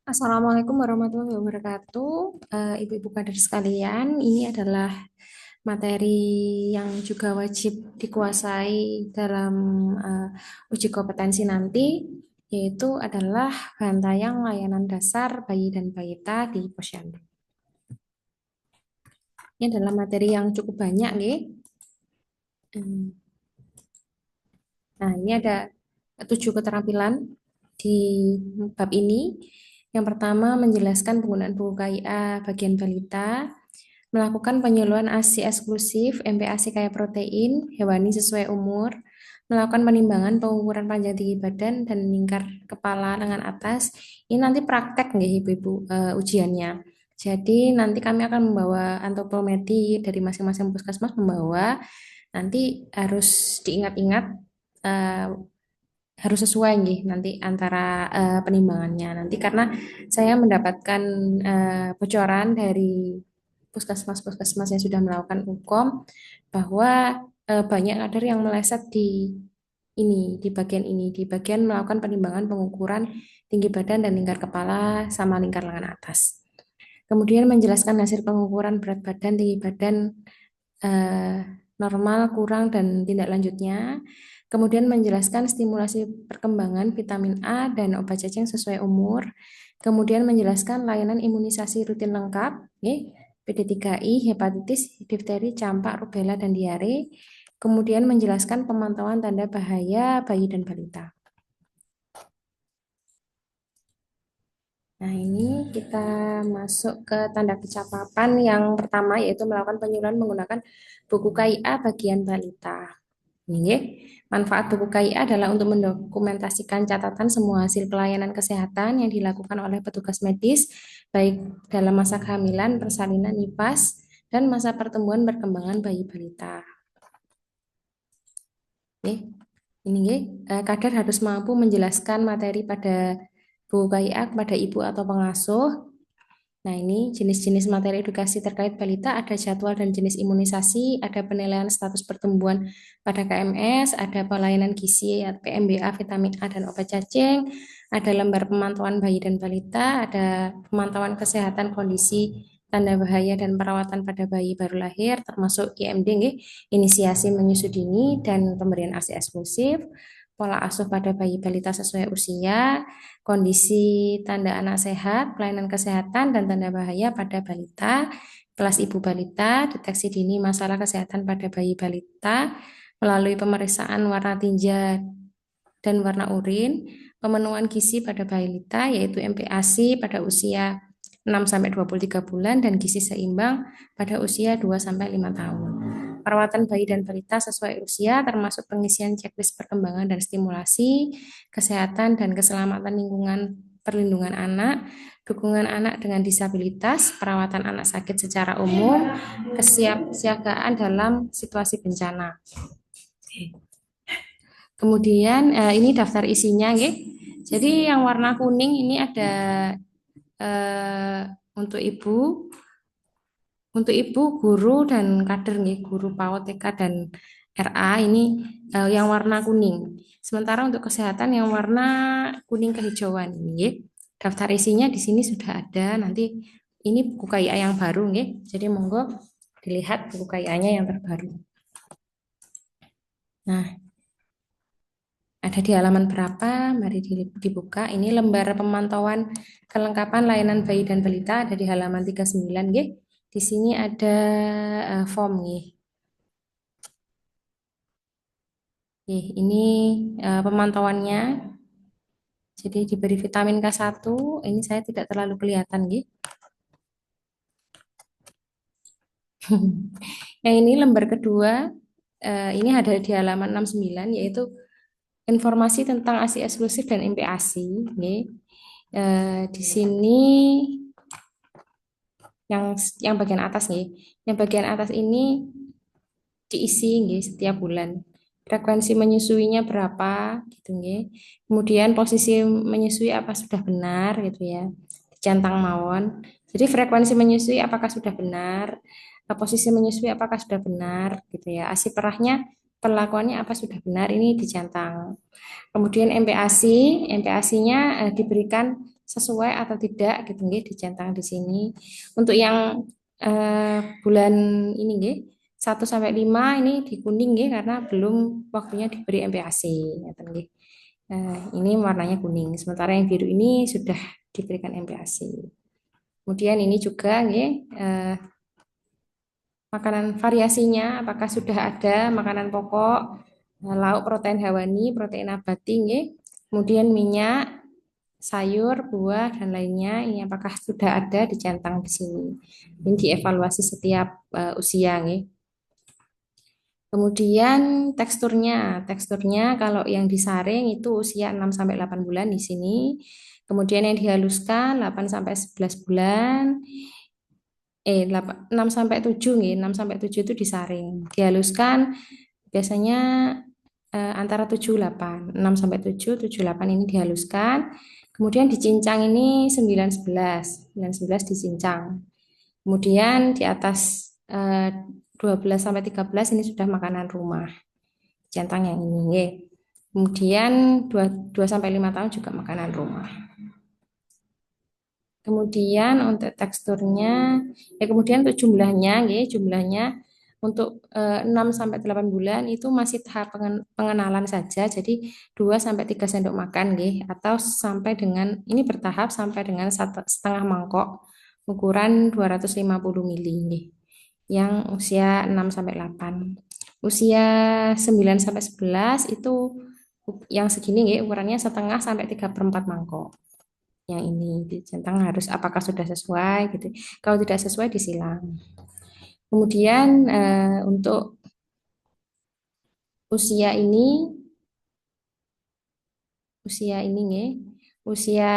Assalamualaikum warahmatullahi wabarakatuh. Ibu-ibu kader sekalian, ini adalah materi yang juga wajib dikuasai dalam uji kompetensi nanti, yaitu adalah bantayang layanan dasar bayi dan balita di Posyandu. Ini adalah materi yang cukup banyak, nih. Nah, ini ada 7 keterampilan di bab ini. Yang pertama, menjelaskan penggunaan buku KIA bagian balita, melakukan penyuluhan ASI eksklusif, MPASI kaya protein, hewani sesuai umur, melakukan penimbangan pengukuran panjang tinggi badan dan lingkar kepala lengan atas. Ini nanti praktek nggih Ibu-ibu ujiannya. Jadi nanti kami akan membawa antropometri dari masing-masing puskesmas membawa. Nanti harus diingat-ingat eh, harus sesuai nih nanti antara penimbangannya nanti karena saya mendapatkan bocoran dari puskesmas-puskesmas yang sudah melakukan UKOM bahwa banyak kader yang meleset di bagian ini di bagian melakukan penimbangan pengukuran tinggi badan dan lingkar kepala sama lingkar lengan atas. Kemudian menjelaskan hasil pengukuran berat badan, tinggi badan, eh, normal, kurang, dan tindak lanjutnya. Kemudian menjelaskan stimulasi perkembangan vitamin A dan obat cacing sesuai umur. Kemudian menjelaskan layanan imunisasi rutin lengkap, PD3I, hepatitis, difteri, campak, rubella, dan diare. Kemudian menjelaskan pemantauan tanda bahaya bayi dan balita. Nah, ini kita masuk ke tanda kecakapan yang pertama, yaitu melakukan penyuluhan menggunakan buku KIA bagian balita. Ini, manfaat buku KIA adalah untuk mendokumentasikan catatan semua hasil pelayanan kesehatan yang dilakukan oleh petugas medis, baik dalam masa kehamilan, persalinan, nifas, dan masa pertumbuhan perkembangan bayi balita. Ini, kader harus mampu menjelaskan materi pada buku KIA kepada ibu atau pengasuh. Nah, ini jenis-jenis materi edukasi terkait balita, ada jadwal dan jenis imunisasi, ada penilaian status pertumbuhan pada KMS, ada pelayanan gizi, PMBA, vitamin A, dan obat cacing, ada lembar pemantauan bayi dan balita, ada pemantauan kesehatan kondisi tanda bahaya dan perawatan pada bayi baru lahir, termasuk IMD, inisiasi menyusui dini, dan pemberian ASI eksklusif, pola asuh pada bayi balita sesuai usia, kondisi tanda anak sehat, pelayanan kesehatan, dan tanda bahaya pada balita, kelas ibu balita, deteksi dini masalah kesehatan pada bayi balita, melalui pemeriksaan warna tinja dan warna urin, pemenuhan gizi pada balita, yaitu MPASI pada usia 6-23 bulan, dan gizi seimbang pada usia 2-5 tahun. Perawatan bayi dan balita sesuai usia, termasuk pengisian checklist perkembangan dan stimulasi, kesehatan dan keselamatan lingkungan perlindungan anak, dukungan anak dengan disabilitas, perawatan anak sakit secara umum, kesiapsiagaan dalam situasi bencana. Kemudian ini daftar isinya, nggih. Jadi yang warna kuning ini ada eh, untuk ibu, guru dan kader nih, guru PAUD, TK dan RA ini yang warna kuning. Sementara untuk kesehatan yang warna kuning kehijauan ini, nggih. Daftar isinya di sini sudah ada. Nanti ini buku KIA yang baru, nggih. Jadi monggo dilihat buku KIA-nya yang terbaru. Nah, ada di halaman berapa? Mari dibuka. Ini lembar pemantauan kelengkapan layanan bayi dan balita ada di halaman 39, nggih. Di sini ada form, nggih. Ini pemantauannya. Jadi diberi vitamin K1, ini saya tidak terlalu kelihatan, nggih. Yang ini lembar kedua, ini ada di halaman 69, yaitu informasi tentang ASI eksklusif dan MPASI. Nggih. Di sini yang bagian atas nih. Yang bagian atas ini diisi nggih setiap bulan. Frekuensi menyusuinya berapa gitu nggih. Kemudian posisi menyusui apa sudah benar gitu ya. Centang mawon. Jadi frekuensi menyusui apakah sudah benar, posisi menyusui apakah sudah benar gitu ya. ASI perahnya perlakuannya apa sudah benar ini dicentang. Kemudian MPASI, MPASI-nya diberikan sesuai atau tidak gitu nggih dicentang di sini. Untuk yang bulan ini nggih 1 sampai 5 ini di kuning nggih karena belum waktunya diberi MPAC ngeten nggih. Ini warnanya kuning, sementara yang biru ini sudah diberikan MPAC. Kemudian ini juga nggih makanan variasinya apakah sudah ada makanan pokok, lauk protein hewani, protein nabati nggih. Kemudian minyak, sayur, buah dan lainnya ini apakah sudah ada dicentang di sini. Ini dievaluasi setiap usia nggih. Kemudian teksturnya kalau yang disaring itu usia 6 sampai 8 bulan di sini. Kemudian yang dihaluskan 8 sampai 11 bulan. 6 sampai 7 nih, 6 sampai 7 itu disaring. Dihaluskan biasanya antara 7 8, 6 sampai 7, 7 8 ini dihaluskan. Kemudian dicincang ini 9 11, 9 11 dicincang. Kemudian di atas 12 sampai 13 ini sudah makanan rumah. Centang yang ini nggih. Kemudian 2 sampai 5 tahun juga makanan rumah. Kemudian untuk teksturnya, kemudian untuk jumlahnya, jumlahnya untuk 6 sampai 8 bulan itu masih tahap pengenalan saja. Jadi 2 sampai 3 sendok makan, atau sampai dengan ini bertahap sampai dengan setengah mangkok ukuran 250 mili, yang usia 6 sampai 8. Usia 9 sampai 11 itu yang segini, ukurannya setengah sampai 3/4 mangkok. Yang ini dicentang harus apakah sudah sesuai gitu. Kalau tidak sesuai disilang. Kemudian untuk usia ini nih, usia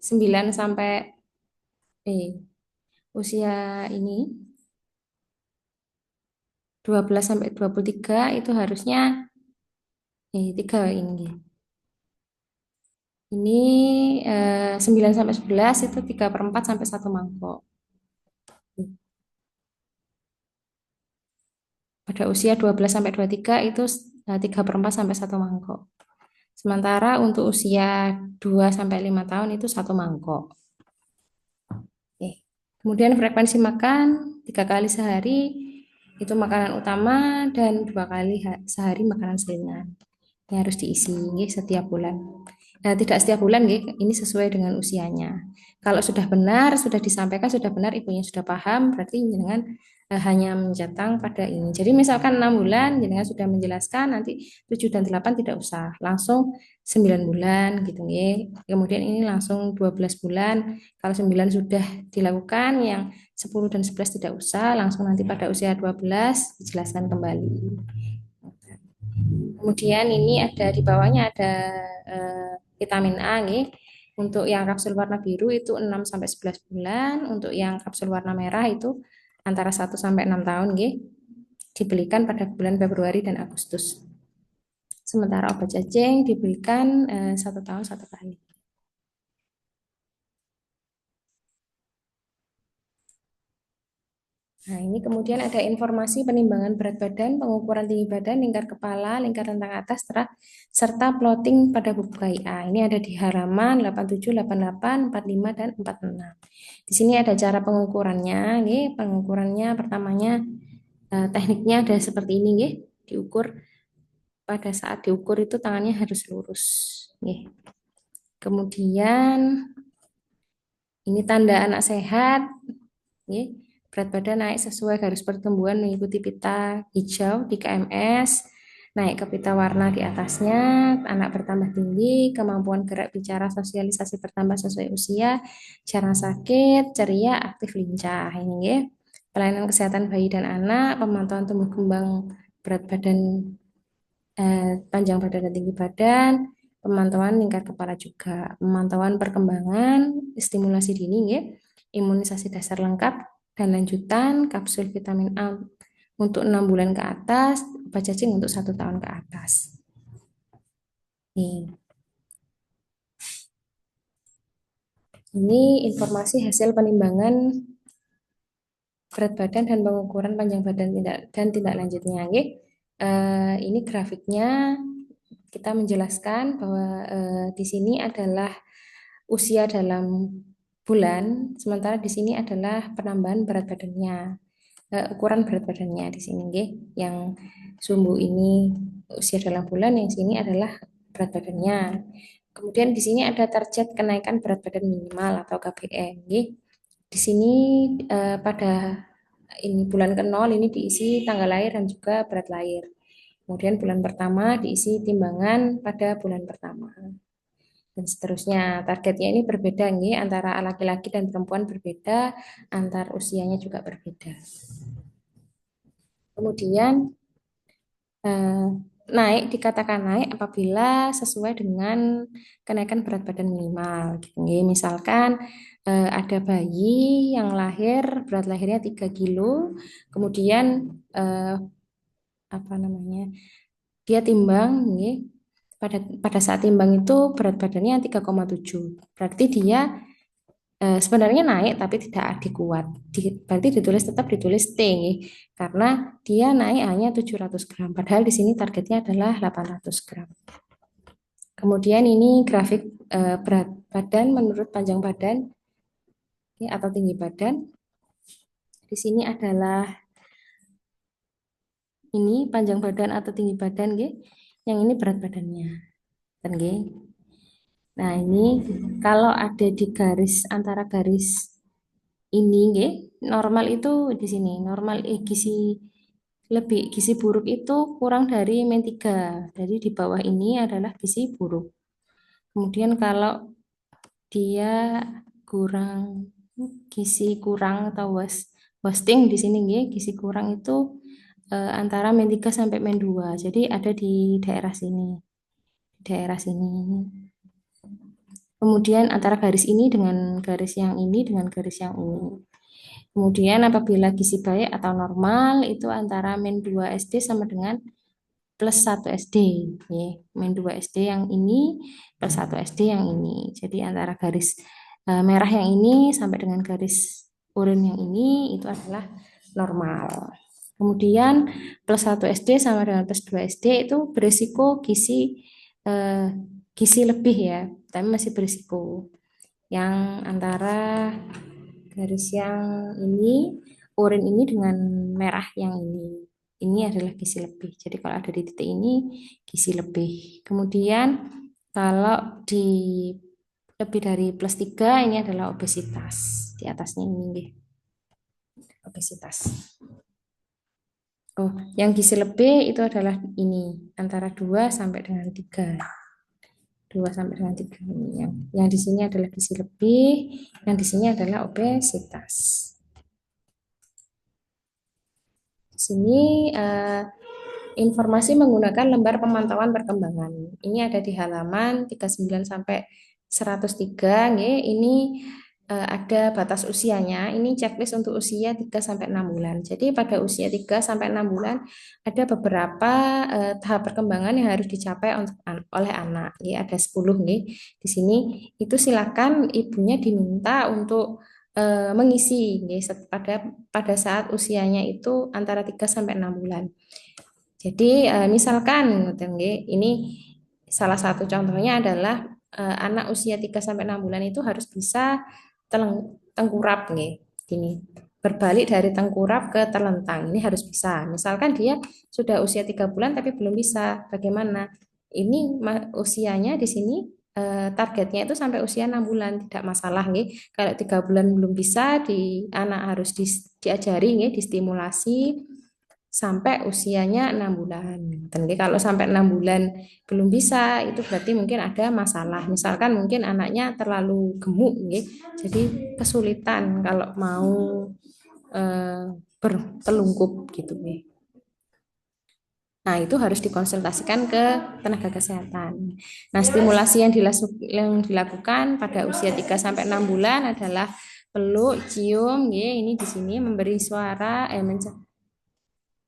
9 sampai eh usia ini 12 sampai 23 itu harusnya 3 ini. Ini 9 sampai 11 itu 3/4 sampai 1 mangkok. Pada usia 12 sampai 23 itu 3/4 sampai 1 mangkok. Sementara untuk usia 2 sampai 5 tahun itu 1 mangkok. Oke. Kemudian frekuensi makan 3 kali sehari itu makanan utama dan 2 kali sehari makanan selingan. Ini harus diisi setiap bulan. Nah, tidak setiap bulan, ini sesuai dengan usianya. Kalau sudah benar, sudah disampaikan, sudah benar, ibunya sudah paham, berarti dengan hanya menjatang pada ini. Jadi misalkan 6 bulan, jenengan sudah menjelaskan, nanti 7 dan 8 tidak usah, langsung 9 bulan gitu ya. Kemudian ini langsung 12 bulan. Kalau 9 sudah dilakukan, yang 10 dan 11 tidak usah, langsung nanti pada usia 12 dijelaskan kembali. Kemudian ini ada di bawahnya ada vitamin A nih. Untuk yang kapsul warna biru itu 6 sampai 11 bulan, untuk yang kapsul warna merah itu antara 1 sampai 6 tahun nih. Dibelikan pada bulan Februari dan Agustus. Sementara obat cacing diberikan 1 tahun 1 kali. Nah, ini kemudian ada informasi penimbangan berat badan, pengukuran tinggi badan, lingkar kepala, lingkar rentang atas, serta plotting pada buku KIA. Ini ada di halaman 87, 88, 45, dan 46. Di sini ada cara pengukurannya. Nih, pengukurannya pertamanya tekniknya ada seperti ini, nih. Diukur pada saat diukur itu tangannya harus lurus. Nih. Kemudian ini tanda anak sehat. Nih. Berat badan naik sesuai garis pertumbuhan mengikuti pita hijau di KMS, naik ke pita warna di atasnya, anak bertambah tinggi, kemampuan gerak bicara sosialisasi bertambah sesuai usia, jarang sakit, ceria, aktif lincah. Ini ya. Pelayanan kesehatan bayi dan anak, pemantauan tumbuh kembang berat badan, panjang badan dan tinggi badan, pemantauan lingkar kepala juga, pemantauan perkembangan, stimulasi dini ya, imunisasi dasar lengkap, dan lanjutan kapsul vitamin A untuk 6 bulan ke atas, obat cacing untuk 1 tahun ke atas. Ini informasi hasil penimbangan berat badan dan pengukuran panjang badan dan tindak lanjutnya. Ini grafiknya kita menjelaskan bahwa di sini adalah usia dalam bulan, sementara di sini adalah penambahan berat badannya. Ukuran berat badannya di sini, nggih. Yang sumbu ini usia dalam bulan, yang sini adalah berat badannya. Kemudian di sini ada target kenaikan berat badan minimal atau KBM, nggih. Di sini pada ini bulan ke-0 ini diisi tanggal lahir dan juga berat lahir. Kemudian bulan pertama diisi timbangan pada bulan pertama dan seterusnya. Targetnya ini berbeda nih antara laki-laki dan perempuan berbeda, antar usianya juga berbeda. Kemudian eh, naik dikatakan naik apabila sesuai dengan kenaikan berat badan minimal. Gitu. Misalkan ada bayi yang lahir berat lahirnya 3 kilo, kemudian eh, apa namanya dia timbang, nih, pada saat timbang itu berat badannya 3,7. Berarti dia sebenarnya naik tapi tidak adekuat. Berarti tetap ditulis T, nggih. Karena dia naik hanya 700 gram. Padahal di sini targetnya adalah 800 gram. Kemudian ini grafik berat badan menurut panjang badan ya, atau tinggi badan. Di sini adalah ini panjang badan atau tinggi badan, nggih. Yang ini berat badannya. Kan, nggih. Nah, ini kalau ada di garis antara garis ini, nggih, normal itu di sini. Normal gizi buruk itu kurang dari min 3. Jadi di bawah ini adalah gizi buruk. Kemudian kalau dia kurang gizi kurang atau wasting di sini, nggih, gizi kurang itu antara min 3 sampai min 2. Jadi ada di daerah sini. Di daerah sini. Kemudian antara garis ini dengan garis yang ini dengan garis yang ini. Kemudian apabila gizi baik atau normal itu antara min 2 SD sama dengan plus 1 SD. Ya. Min 2 SD yang ini plus 1 SD yang ini. Jadi antara garis merah yang ini sampai dengan garis oranye yang ini itu adalah normal. Kemudian plus 1 SD sama dengan plus 2 SD itu berisiko eh, gizi lebih ya, tapi masih berisiko. Yang antara garis yang ini, oranye ini dengan merah yang ini. Ini adalah gizi lebih. Jadi kalau ada di titik ini, gizi lebih. Kemudian kalau di lebih dari plus 3, ini adalah obesitas. Di atasnya ini, nggih. Obesitas. Oh, yang gizi lebih itu adalah ini, antara 2 sampai dengan 3. 2 sampai dengan 3 ini. Yang di sini adalah gizi lebih, yang di sini adalah obesitas. Di sini informasi menggunakan lembar pemantauan perkembangan. Ini ada di halaman 39 sampai 103, nggih. Ini ada batas usianya. Ini checklist untuk usia 3 sampai 6 bulan. Jadi pada usia 3 sampai 6 bulan ada beberapa tahap perkembangan yang harus dicapai oleh anak. Ya, ada 10, nggih. Di sini itu silakan ibunya diminta untuk mengisi, nggih, pada saat usianya itu antara 3 sampai 6 bulan. Jadi misalkan ini salah satu contohnya adalah anak usia 3 sampai 6 bulan itu harus bisa tengkurap nih. Gini. Berbalik dari tengkurap ke terlentang. Ini harus bisa. Misalkan dia sudah usia 3 bulan tapi belum bisa. Bagaimana? Ini usianya di sini targetnya itu sampai usia 6 bulan, tidak masalah nih. Kalau 3 bulan belum bisa, anak harus diajari nih, distimulasi sampai usianya 6 bulan. Jadi kalau sampai 6 bulan belum bisa, itu berarti mungkin ada masalah. Misalkan mungkin anaknya terlalu gemuk, gitu. Jadi kesulitan kalau mau bertelungkup gitu. Gitu. Nah, itu harus dikonsultasikan ke tenaga kesehatan. Nah, stimulasi yang dilakukan pada usia 3 sampai 6 bulan adalah peluk, cium, ya, ini di sini memberi suara,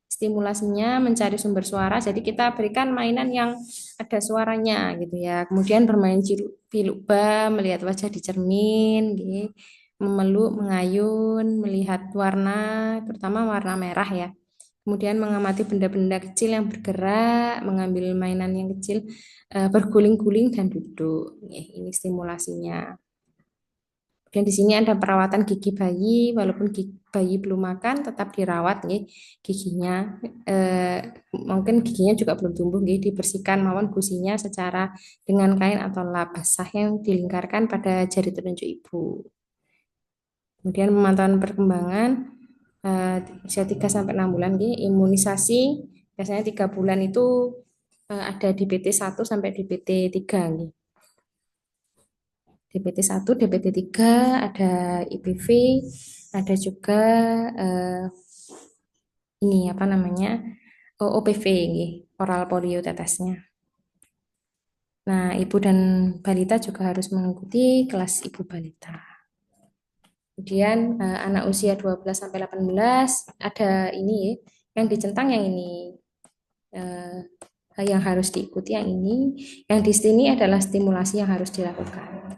stimulasinya mencari sumber suara. Jadi kita berikan mainan yang ada suaranya gitu ya. Kemudian bermain piluk ba, melihat wajah di cermin, gitu. Memeluk, mengayun, melihat warna, terutama warna merah ya. Kemudian mengamati benda-benda kecil yang bergerak, mengambil mainan yang kecil, berguling-guling dan duduk. Ini stimulasinya. Dan di sini ada perawatan gigi bayi, walaupun bayi belum makan, tetap dirawat nih giginya. Eh, Mungkin giginya juga belum tumbuh, nih, dibersihkan mawon gusinya secara dengan kain atau lap basah yang dilingkarkan pada jari telunjuk ibu. Kemudian pemantauan perkembangan usia 3 sampai 6 bulan, nih, imunisasi biasanya 3 bulan itu ada DPT 1 sampai DPT 3 nih. DPT 1, DPT 3, ada IPV, ada juga eh, ini apa namanya OPV, nggih, oral polio tetesnya. Nah, ibu dan balita juga harus mengikuti kelas ibu balita. Kemudian anak usia 12 sampai 18 ada ini ya, yang dicentang yang ini yang harus diikuti yang ini. Yang di sini adalah stimulasi yang harus dilakukan.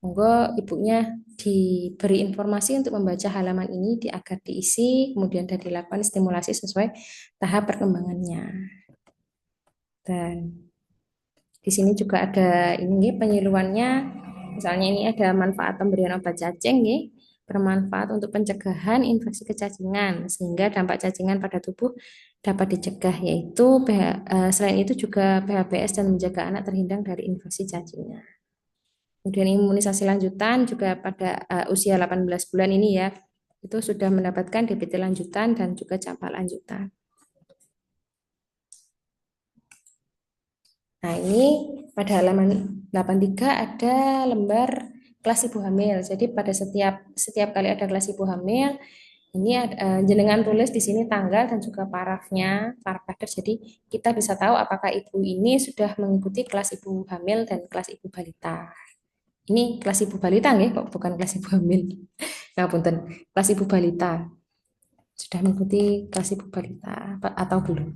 Monggo ibunya diberi informasi untuk membaca halaman ini agar diisi, kemudian dan dilakukan stimulasi sesuai tahap perkembangannya. Dan di sini juga ada ini penyeluruhannya. Misalnya ini ada manfaat pemberian obat cacing, nih, bermanfaat untuk pencegahan infeksi kecacingan sehingga dampak cacingan pada tubuh dapat dicegah, yaitu selain itu juga PHBS dan menjaga anak terhindar dari infeksi cacingan. Kemudian imunisasi lanjutan juga pada usia 18 bulan ini ya, itu sudah mendapatkan DPT lanjutan dan juga campak lanjutan. Nah, ini pada halaman 83 ada lembar kelas ibu hamil. Jadi pada setiap setiap kali ada kelas ibu hamil, ini jenengan tulis di sini tanggal dan juga parafnya, paraf kader. Jadi kita bisa tahu apakah ibu ini sudah mengikuti kelas ibu hamil dan kelas ibu balita. Ini kelas ibu balita nggih, kok bukan kelas ibu hamil. Nah, punten, kelas ibu balita. Sudah mengikuti kelas ibu balita atau belum?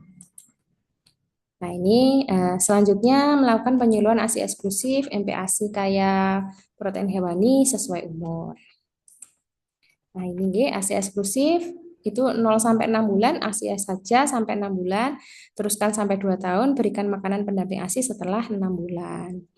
Nah, ini selanjutnya melakukan penyuluhan ASI eksklusif, MPASI kayak protein hewani sesuai umur. Nah, ini nggih, ASI eksklusif itu 0 sampai 6 bulan, ASI saja sampai 6 bulan, teruskan sampai 2 tahun, berikan makanan pendamping ASI setelah 6 bulan.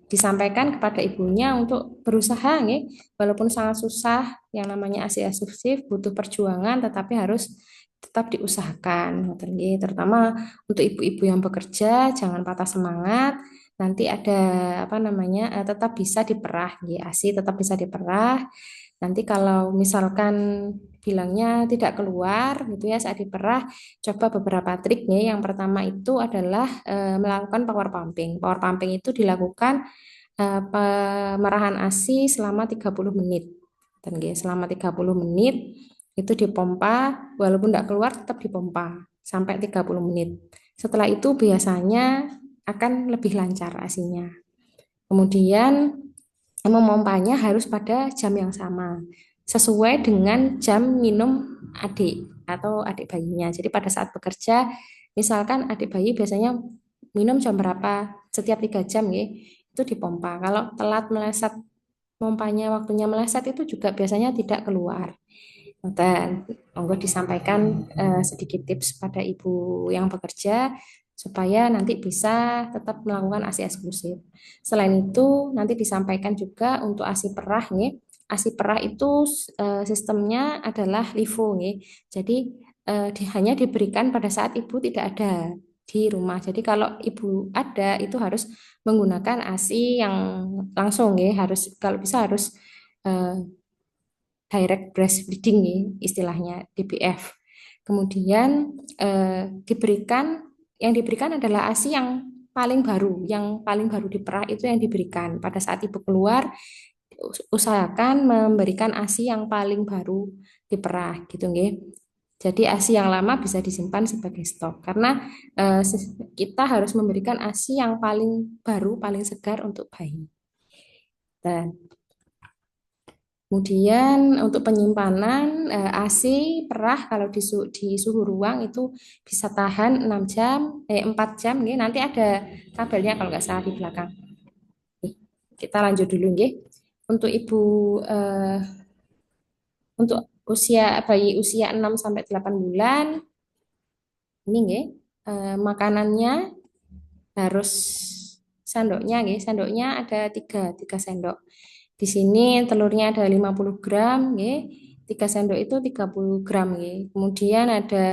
Disampaikan kepada ibunya untuk berusaha, nggih, walaupun sangat susah, yang namanya ASI eksklusif butuh perjuangan, tetapi harus tetap diusahakan, nggih, terutama untuk ibu-ibu yang bekerja, jangan patah semangat. Nanti ada apa namanya, tetap bisa diperah, nggih, ASI tetap bisa diperah. Nanti kalau misalkan bilangnya tidak keluar gitu ya saat diperah, coba beberapa triknya. Yang pertama itu adalah melakukan power pumping. Power pumping itu dilakukan pemerahan ASI selama 30 menit. Dan selama 30 menit itu dipompa, walaupun tidak keluar tetap dipompa sampai 30 menit. Setelah itu biasanya akan lebih lancar ASINya. Kemudian memompanya harus pada jam yang sama, sesuai dengan jam minum adik atau adik bayinya. Jadi pada saat bekerja, misalkan adik bayi biasanya minum jam berapa, setiap 3 jam ya, itu dipompa. Kalau telat meleset, pompanya waktunya meleset itu juga biasanya tidak keluar. Dan monggo disampaikan sedikit tips pada ibu yang bekerja supaya nanti bisa tetap melakukan ASI eksklusif. Selain itu, nanti disampaikan juga untuk ASI perah nih. ASI perah itu sistemnya adalah LIFO nih. Jadi hanya diberikan pada saat ibu tidak ada di rumah. Jadi kalau ibu ada itu harus menggunakan ASI yang langsung ya, harus kalau bisa harus eh, direct breastfeeding nih, istilahnya DBF. Kemudian yang diberikan adalah ASI yang paling baru diperah itu yang diberikan pada saat ibu keluar. Usahakan memberikan ASI yang paling baru diperah gitu nggih. Jadi ASI yang lama bisa disimpan sebagai stok karena eh, kita harus memberikan ASI yang paling baru, paling segar untuk bayi. Dan kemudian untuk penyimpanan ASI perah kalau di suhu ruang itu bisa tahan 6 jam, 4 jam, nggih. Nanti ada tabelnya kalau nggak salah di belakang. Nih, kita lanjut dulu, nggih. Untuk ibu eh, untuk bayi usia 6 sampai 8 bulan ini, nggih, makanannya harus sendoknya, nggih. Sendoknya ada tiga sendok. Di sini telurnya ada 50 gram, nggih. 3 sendok itu 30 gram, nggih. Kemudian ada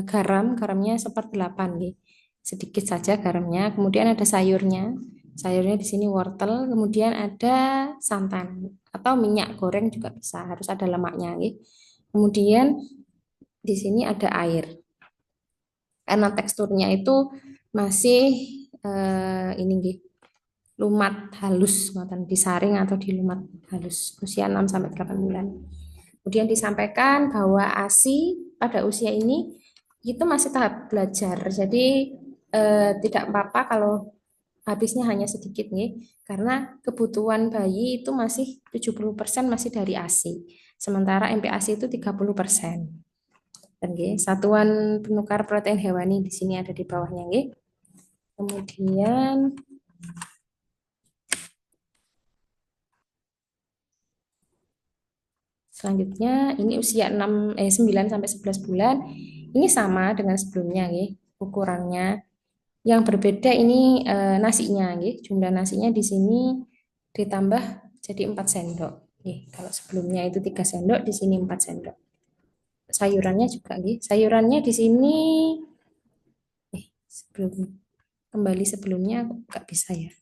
garamnya seper 8, nggih. Sedikit saja garamnya. Kemudian ada sayurnya. Sayurnya di sini wortel, kemudian ada santan atau minyak goreng juga bisa, harus ada lemaknya, nggih. Kemudian di sini ada air. Karena teksturnya itu masih ini nggih, lumat halus, ngoten, disaring atau dilumat halus usia 6 sampai 8 bulan. Kemudian disampaikan bahwa ASI pada usia ini itu masih tahap belajar. Jadi tidak apa-apa kalau habisnya hanya sedikit nih, karena kebutuhan bayi itu masih 70% masih dari ASI. Sementara MPASI itu 30%. Dan nggih, satuan penukar protein hewani di sini ada di bawahnya nggih. Kemudian selanjutnya ini usia 9 sampai 11 bulan. Ini sama dengan sebelumnya nggih, ukurannya. Yang berbeda ini nasinya nggih. Jumlah nasinya di sini ditambah jadi 4 sendok. Nggih, kalau sebelumnya itu 3 sendok, di sini 4 sendok. Sayurannya juga nggih. Sayurannya di sini sebelum kembali sebelumnya nggak bisa ya.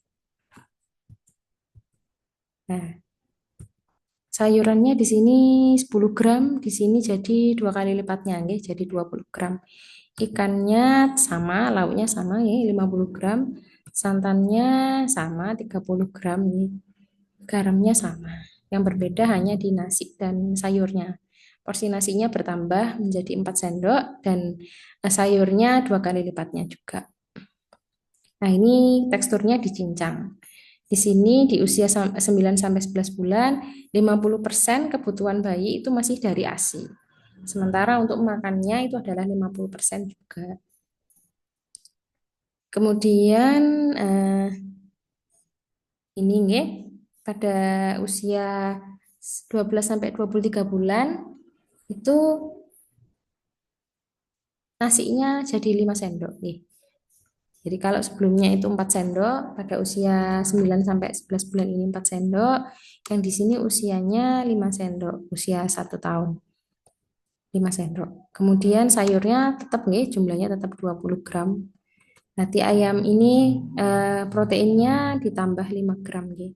Nah, sayurannya di sini 10 gram, di sini jadi 2 kali lipatnya, nggih, jadi 20 gram. Ikannya sama, lauknya sama ya, 50 gram. Santannya sama, 30 gram nih. Garamnya sama. Yang berbeda hanya di nasi dan sayurnya. Porsi nasinya bertambah menjadi 4 sendok dan sayurnya 2 kali lipatnya juga. Nah, ini teksturnya dicincang. Di sini di usia 9 sampai 11 bulan, 50% kebutuhan bayi itu masih dari ASI. Sementara untuk makannya itu adalah 50% juga. Kemudian ini nggih, pada usia 12 sampai 23 bulan itu nasinya jadi 5 sendok nih. Jadi kalau sebelumnya itu 4 sendok, pada usia 9 sampai 11 bulan ini 4 sendok, yang di sini usianya 5 sendok, usia 1 tahun. 5 sendok. Kemudian sayurnya tetap nih, jumlahnya tetap 20 gram. Hati ayam ini proteinnya ditambah 5 gram nih.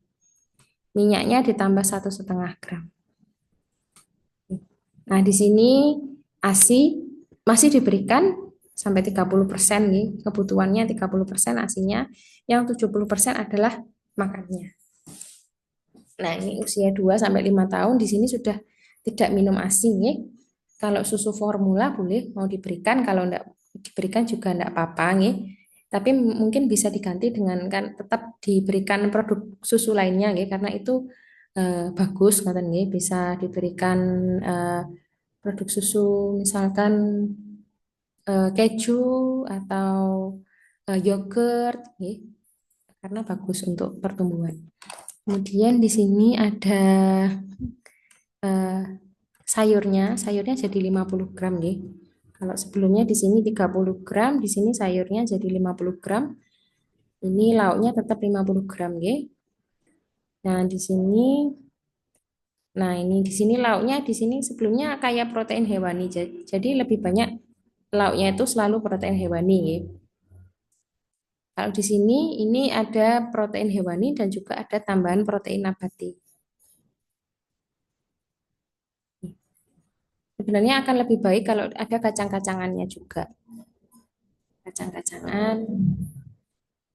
Minyaknya ditambah 1,5 gram. Nah, di sini ASI masih diberikan sampai 30% nih. Kebutuhannya 30% ASINya, yang 70% adalah makannya. Nah, ini usia 2 sampai 5 tahun di sini sudah tidak minum ASI nih. Kalau susu formula boleh mau diberikan, kalau enggak diberikan juga enggak apa-apa nih. Tapi mungkin bisa diganti dengan kan tetap diberikan produk susu lainnya nih, karena itu bagus ngoten nggih, bisa diberikan produk susu misalkan keju atau yogurt nggih, karena bagus untuk pertumbuhan. Kemudian di sini ada eh, sayurnya jadi 50 gram nggih. Kalau sebelumnya di sini 30 gram, di sini sayurnya jadi 50 gram. Ini lauknya tetap 50 gram nggih. Nah, di sini ini di sini lauknya di sini sebelumnya kayak protein hewani. Jadi lebih banyak lauknya itu selalu protein hewani nggih. Kalau di sini ini ada protein hewani dan juga ada tambahan protein nabati. Sebenarnya akan lebih baik kalau ada kacang-kacangannya juga. Kacang-kacangan.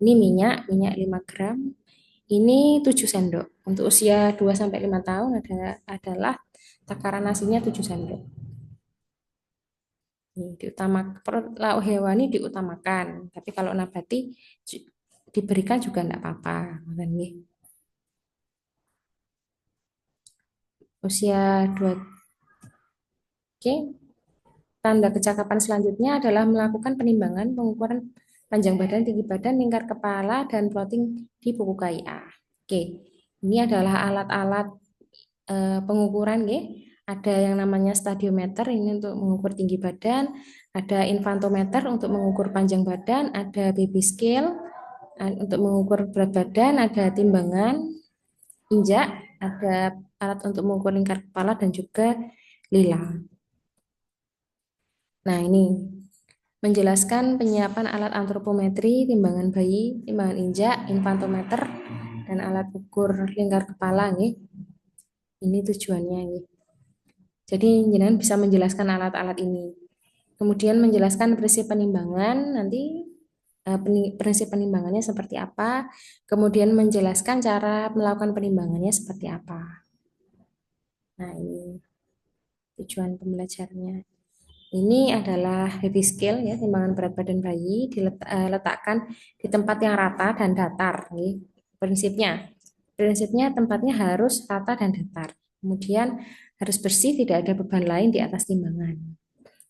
Ini minyak 5 gram. Ini 7 sendok. Untuk usia 2 sampai 5 tahun adalah takaran nasinya 7 sendok. Lauk hewani diutamakan, tapi kalau nabati diberikan juga enggak apa-apa. Usia 2. Oke. Tanda kecakapan selanjutnya adalah melakukan penimbangan, pengukuran panjang badan, tinggi badan, lingkar kepala, dan plotting di buku KIA. Oke, ini adalah alat-alat pengukuran, nggih. Ada yang namanya stadiometer, ini untuk mengukur tinggi badan, ada infantometer untuk mengukur panjang badan, ada baby scale untuk mengukur berat badan, ada timbangan injak, Ada alat untuk mengukur lingkar kepala dan juga lila. Nah, ini menjelaskan penyiapan alat antropometri, timbangan bayi, timbangan injak, infantometer, dan alat ukur lingkar kepala nih. Ini tujuannya nih. Jadi jenengan bisa menjelaskan alat-alat ini. Kemudian menjelaskan prinsip penimbangan, nanti prinsip penimbangannya seperti apa, kemudian menjelaskan cara melakukan penimbangannya seperti apa. Nah, ini tujuan pembelajarannya. Ini adalah baby scale ya, timbangan berat badan bayi diletakkan di tempat yang rata dan datar. Nih. Prinsipnya tempatnya harus rata dan datar. Kemudian harus bersih, tidak ada beban lain di atas timbangan.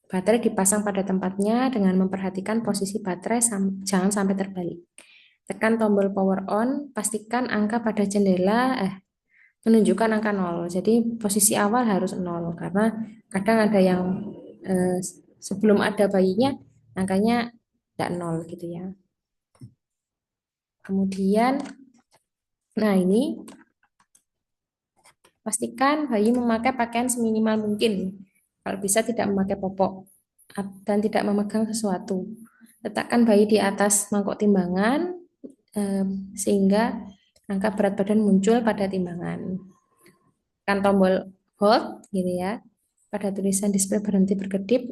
Baterai dipasang pada tempatnya dengan memperhatikan posisi baterai jangan sampai terbalik. Tekan tombol power on, pastikan angka pada jendela menunjukkan angka 0. Jadi posisi awal harus 0 karena kadang ada yang eh, sebelum ada bayinya angkanya tidak 0 gitu ya. Kemudian, nah ini pastikan bayi memakai pakaian seminimal mungkin. Kalau bisa tidak memakai popok dan tidak memegang sesuatu. Letakkan bayi di atas mangkok timbangan eh, sehingga angka berat badan muncul pada timbangan. Tekan tombol hold gitu ya. Pada tulisan display berhenti berkedip.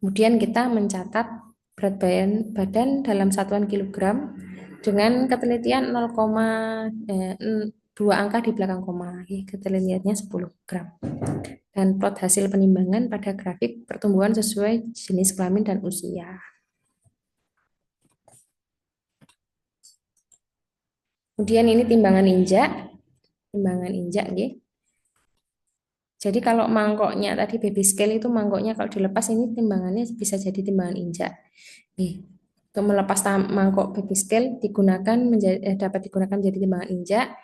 Kemudian kita mencatat berat badan dalam satuan kilogram dengan ketelitian 0,2 angka di belakang koma. Ketelitiannya 10 gram. Dan plot hasil penimbangan pada grafik pertumbuhan sesuai jenis kelamin dan usia. Kemudian ini timbangan injak. Timbangan injak, ya. Jadi kalau mangkoknya tadi baby scale itu mangkoknya kalau dilepas ini timbangannya bisa jadi timbangan injak. Nih, untuk melepas mangkok baby scale dapat digunakan menjadi timbangan injak.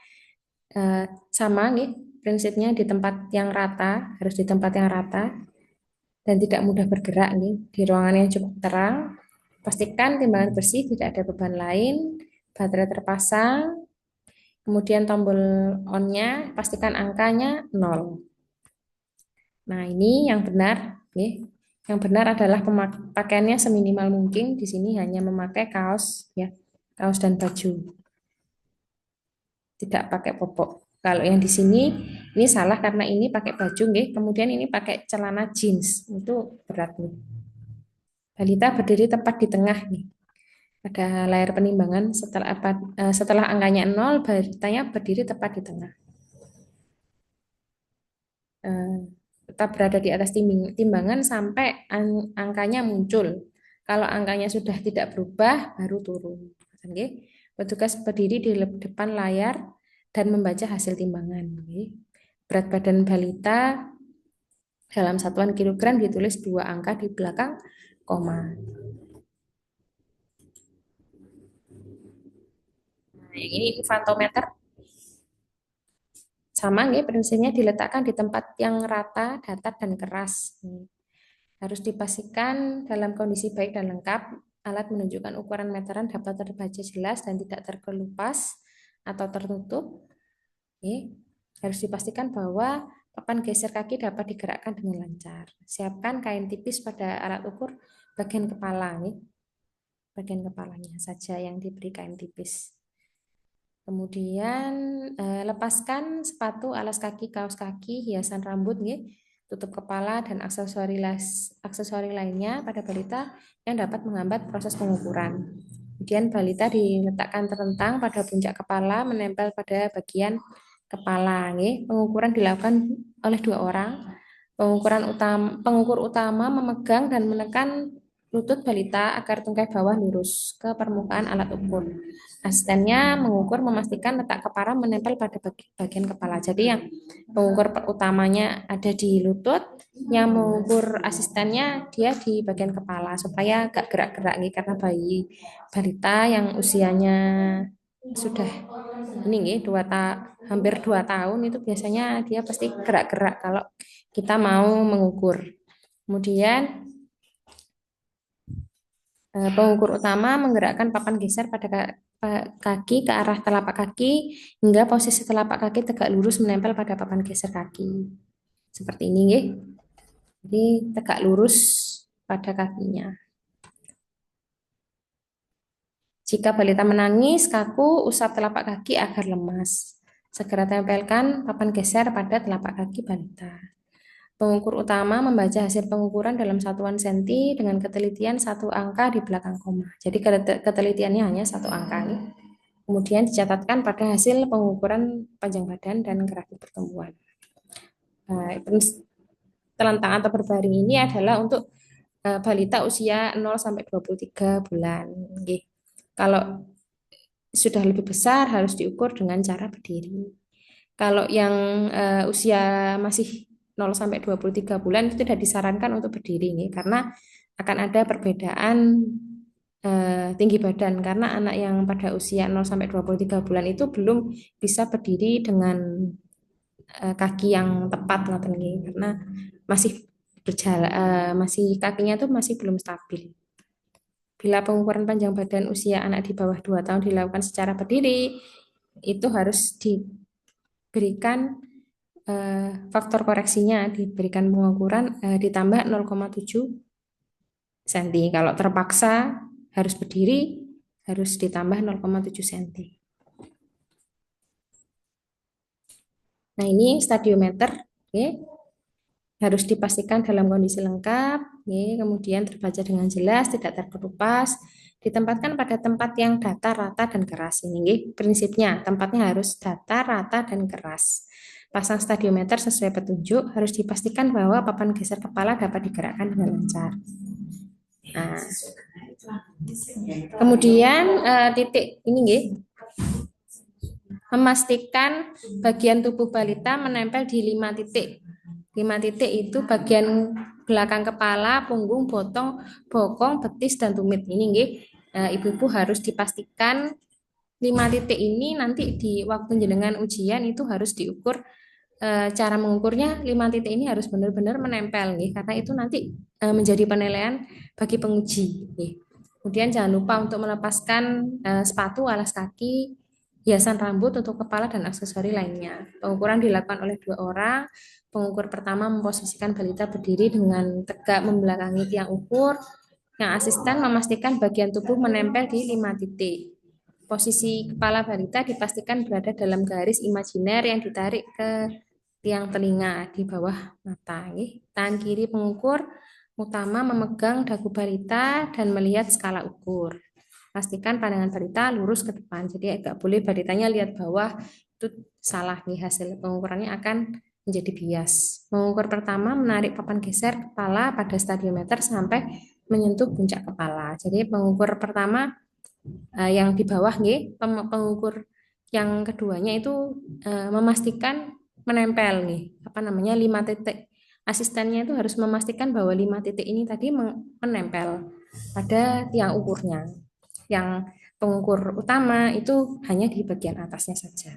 Sama nih prinsipnya di tempat yang rata, harus di tempat yang rata dan tidak mudah bergerak nih di ruangan yang cukup terang. Pastikan timbangan bersih, tidak ada beban lain, baterai terpasang, kemudian tombol on-nya pastikan angkanya 0. Nah, ini yang benar, nih. Yang benar adalah pakaiannya seminimal mungkin. Di sini hanya memakai kaos, ya, kaos dan baju, tidak pakai popok. Kalau yang di sini ini salah karena ini pakai baju, nih. Kemudian ini pakai celana jeans, itu berat nih. Balita berdiri tepat di tengah nih. Pada layar penimbangan setelah angkanya 0, balitanya berdiri tepat di tengah. Eh, Tetap berada di atas timbangan sampai angkanya muncul. Kalau angkanya sudah tidak berubah, baru turun. Oke. Petugas berdiri di depan layar dan membaca hasil timbangan. Oke. Berat badan balita dalam satuan kilogram ditulis 2 angka di belakang koma. Nah, yang ini infantometer sama nih prinsipnya diletakkan di tempat yang rata, datar, dan keras. Harus dipastikan dalam kondisi baik dan lengkap. Alat menunjukkan ukuran meteran dapat terbaca jelas dan tidak terkelupas atau tertutup. Oke. Harus dipastikan bahwa papan geser kaki dapat digerakkan dengan lancar. Siapkan kain tipis pada alat ukur bagian kepala. Nih. Bagian kepalanya saja yang diberi kain tipis. Kemudian lepaskan sepatu, alas kaki, kaos kaki, hiasan rambut, nih, tutup kepala dan aksesori lainnya pada balita yang dapat menghambat proses pengukuran. Kemudian balita diletakkan terentang pada puncak kepala menempel pada bagian kepala. Nih. Pengukuran dilakukan oleh 2 orang. Pengukur utama memegang dan menekan lutut balita agar tungkai bawah lurus ke permukaan alat ukur. Asistennya mengukur memastikan letak kepala menempel pada bagian kepala. Jadi yang pengukur utamanya ada di lutut, yang mengukur asistennya dia di bagian kepala supaya gak gerak-gerak nih karena balita yang usianya sudah ini nih hampir 2 tahun itu biasanya dia pasti gerak-gerak kalau kita mau mengukur. Kemudian pengukur utama menggerakkan papan geser pada kaki ke arah telapak kaki hingga posisi telapak kaki tegak lurus menempel pada papan geser kaki. Seperti ini, nggih. Jadi tegak lurus pada kakinya. Jika balita menangis, kaku, usap telapak kaki agar lemas. Segera tempelkan papan geser pada telapak kaki balita. Pengukur utama membaca hasil pengukuran dalam satuan senti dengan ketelitian satu angka di belakang koma. Jadi ketelitiannya hanya satu angka. Nih. Kemudian dicatatkan pada hasil pengukuran panjang badan dan grafik pertumbuhan. Nah, telentang atau berbaring ini adalah untuk balita usia 0 sampai 23 bulan. Nggih. Kalau sudah lebih besar harus diukur dengan cara berdiri. Kalau yang usia masih 0 sampai 23 bulan itu tidak disarankan untuk berdiri nih, karena akan ada perbedaan tinggi badan karena anak yang pada usia 0 sampai 23 bulan itu belum bisa berdiri dengan kaki yang tepat ngoten nggih, karena masih berjalan masih kakinya tuh masih belum stabil. Bila pengukuran panjang badan usia anak di bawah 2 tahun dilakukan secara berdiri, itu harus diberikan faktor koreksinya, diberikan pengukuran ditambah 0,7 cm. Kalau terpaksa harus berdiri, harus ditambah 0,7 cm. Nah, ini stadiometer, oke. Harus dipastikan dalam kondisi lengkap, oke. Kemudian terbaca dengan jelas, tidak terkelupas. Ditempatkan pada tempat yang datar, rata, dan keras. Ini oke. Prinsipnya, tempatnya harus datar, rata, dan keras. Pasang stadiometer sesuai petunjuk, harus dipastikan bahwa papan geser kepala dapat digerakkan dengan lancar. Nah, kemudian titik ini nggih, memastikan bagian tubuh balita menempel di 5 titik. 5 titik itu bagian belakang kepala, punggung, bokong, betis, dan tumit. Ini nggih, ibu-ibu harus dipastikan 5 titik ini nanti di waktu jenengan ujian itu harus diukur. Cara mengukurnya 5 titik ini harus benar-benar menempel nih, karena itu nanti menjadi penilaian bagi penguji nih. Kemudian jangan lupa untuk melepaskan sepatu, alas kaki, hiasan rambut untuk kepala dan aksesori lainnya. Pengukuran dilakukan oleh 2 orang. Pengukur pertama memposisikan balita berdiri dengan tegak membelakangi tiang ukur. Yang asisten memastikan bagian tubuh menempel di 5 titik. Posisi kepala balita dipastikan berada dalam garis imajiner yang ditarik ke tiang telinga di bawah mata. Tangan kiri pengukur utama memegang dagu balita dan melihat skala ukur. Pastikan pandangan balita lurus ke depan. Jadi agak boleh balitanya lihat bawah, itu salah nih, hasil pengukurannya akan menjadi bias. Pengukur pertama menarik papan geser kepala pada stadiometer sampai menyentuh puncak kepala. Jadi pengukur pertama yang di bawah nih, pengukur yang keduanya itu memastikan menempel nih, apa namanya, 5 titik. Asistennya itu harus memastikan bahwa 5 titik ini tadi menempel pada tiang ukurnya. Yang pengukur utama itu hanya di bagian atasnya saja.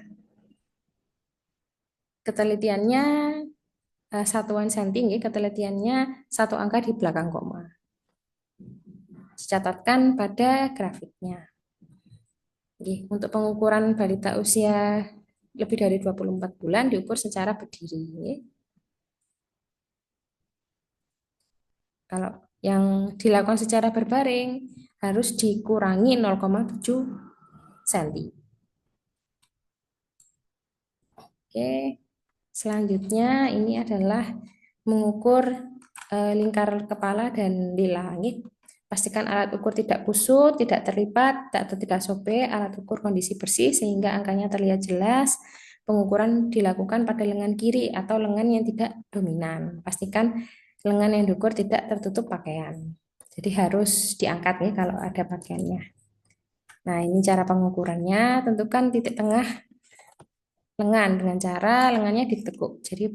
Ketelitiannya satuan senti, ketelitiannya satu angka di belakang koma. Dicatatkan pada grafiknya. Untuk pengukuran balita usia lebih dari 24 bulan diukur secara berdiri. Kalau yang dilakukan secara berbaring harus dikurangi 0,7 cm. Oke, selanjutnya ini adalah mengukur lingkar kepala dan lila. Pastikan alat ukur tidak kusut, tidak terlipat, atau tidak sobek. Alat ukur kondisi bersih sehingga angkanya terlihat jelas. Pengukuran dilakukan pada lengan kiri atau lengan yang tidak dominan. Pastikan lengan yang diukur tidak tertutup pakaian. Jadi harus diangkat nih kalau ada pakaiannya. Nah, ini cara pengukurannya. Tentukan titik tengah lengan dengan cara lengannya ditekuk. Jadi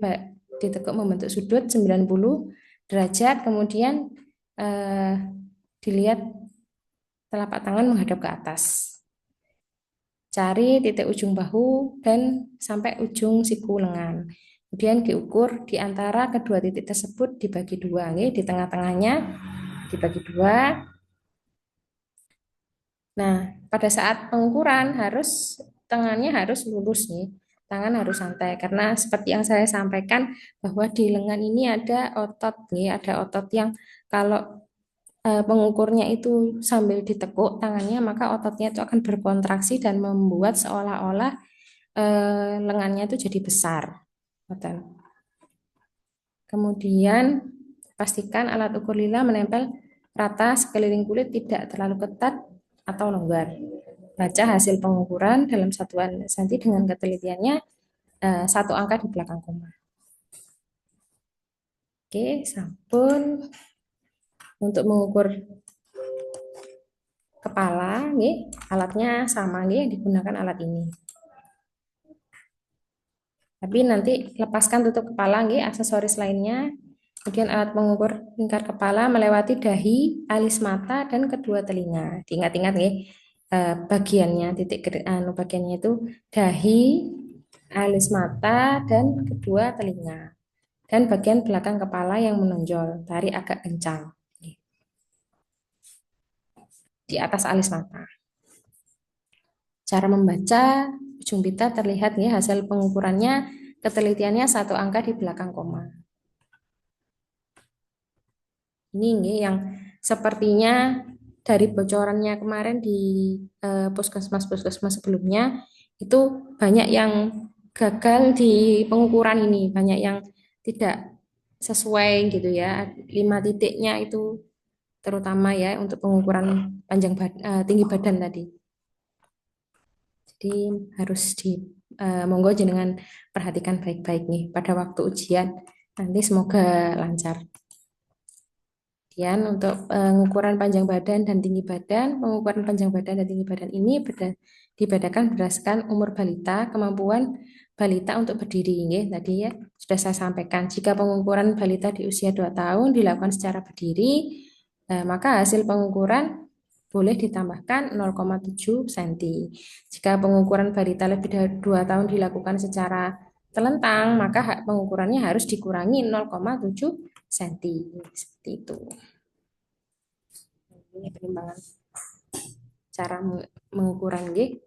ditekuk membentuk sudut 90 derajat, kemudian dilihat telapak tangan menghadap ke atas. Cari titik ujung bahu dan sampai ujung siku lengan. Kemudian diukur di antara kedua titik tersebut dibagi dua, di tengah-tengahnya dibagi dua. Nah, pada saat pengukuran tangannya harus lurus nih. Tangan harus santai karena seperti yang saya sampaikan bahwa di lengan ini ada otot nih, ada otot yang kalau pengukurnya itu sambil ditekuk tangannya, maka ototnya itu akan berkontraksi dan membuat seolah-olah lengannya itu jadi besar. Ngoten. Kemudian pastikan alat ukur lila menempel rata sekeliling kulit, tidak terlalu ketat atau longgar. Baca hasil pengukuran dalam satuan senti dengan ketelitiannya satu angka di belakang koma. Oke, sampun untuk mengukur kepala, nih, alatnya sama nih, yang digunakan alat ini. Tapi nanti lepaskan tutup kepala, nih, aksesoris lainnya. Kemudian alat pengukur lingkar kepala melewati dahi, alis mata, dan kedua telinga. Diingat-ingat nih, bagiannya, bagiannya itu dahi, alis mata, dan kedua telinga. Dan bagian belakang kepala yang menonjol, tarik agak kencang di atas alis mata. Cara membaca ujung pita terlihat ya hasil pengukurannya, ketelitiannya satu angka di belakang koma. Ini nih yang sepertinya dari bocorannya kemarin di puskesmas-puskesmas sebelumnya itu banyak yang gagal di pengukuran ini, banyak yang tidak sesuai gitu ya. 5 titiknya itu terutama ya untuk pengukuran tinggi badan tadi. Jadi harus monggo jenengan perhatikan baik-baik nih pada waktu ujian. Nanti semoga lancar. Kemudian untuk pengukuran panjang badan dan tinggi badan, pengukuran panjang badan dan tinggi badan ini dibedakan berdasarkan umur balita, kemampuan balita untuk berdiri. Ya. Tadi ya sudah saya sampaikan, jika pengukuran balita di usia 2 tahun dilakukan secara berdiri, maka hasil pengukuran boleh ditambahkan 0,7 cm. Jika pengukuran balita lebih dari 2 tahun dilakukan secara telentang, maka pengukurannya harus dikurangi 0,7 cm. Seperti itu. Ini penimbangan cara mengukuran G.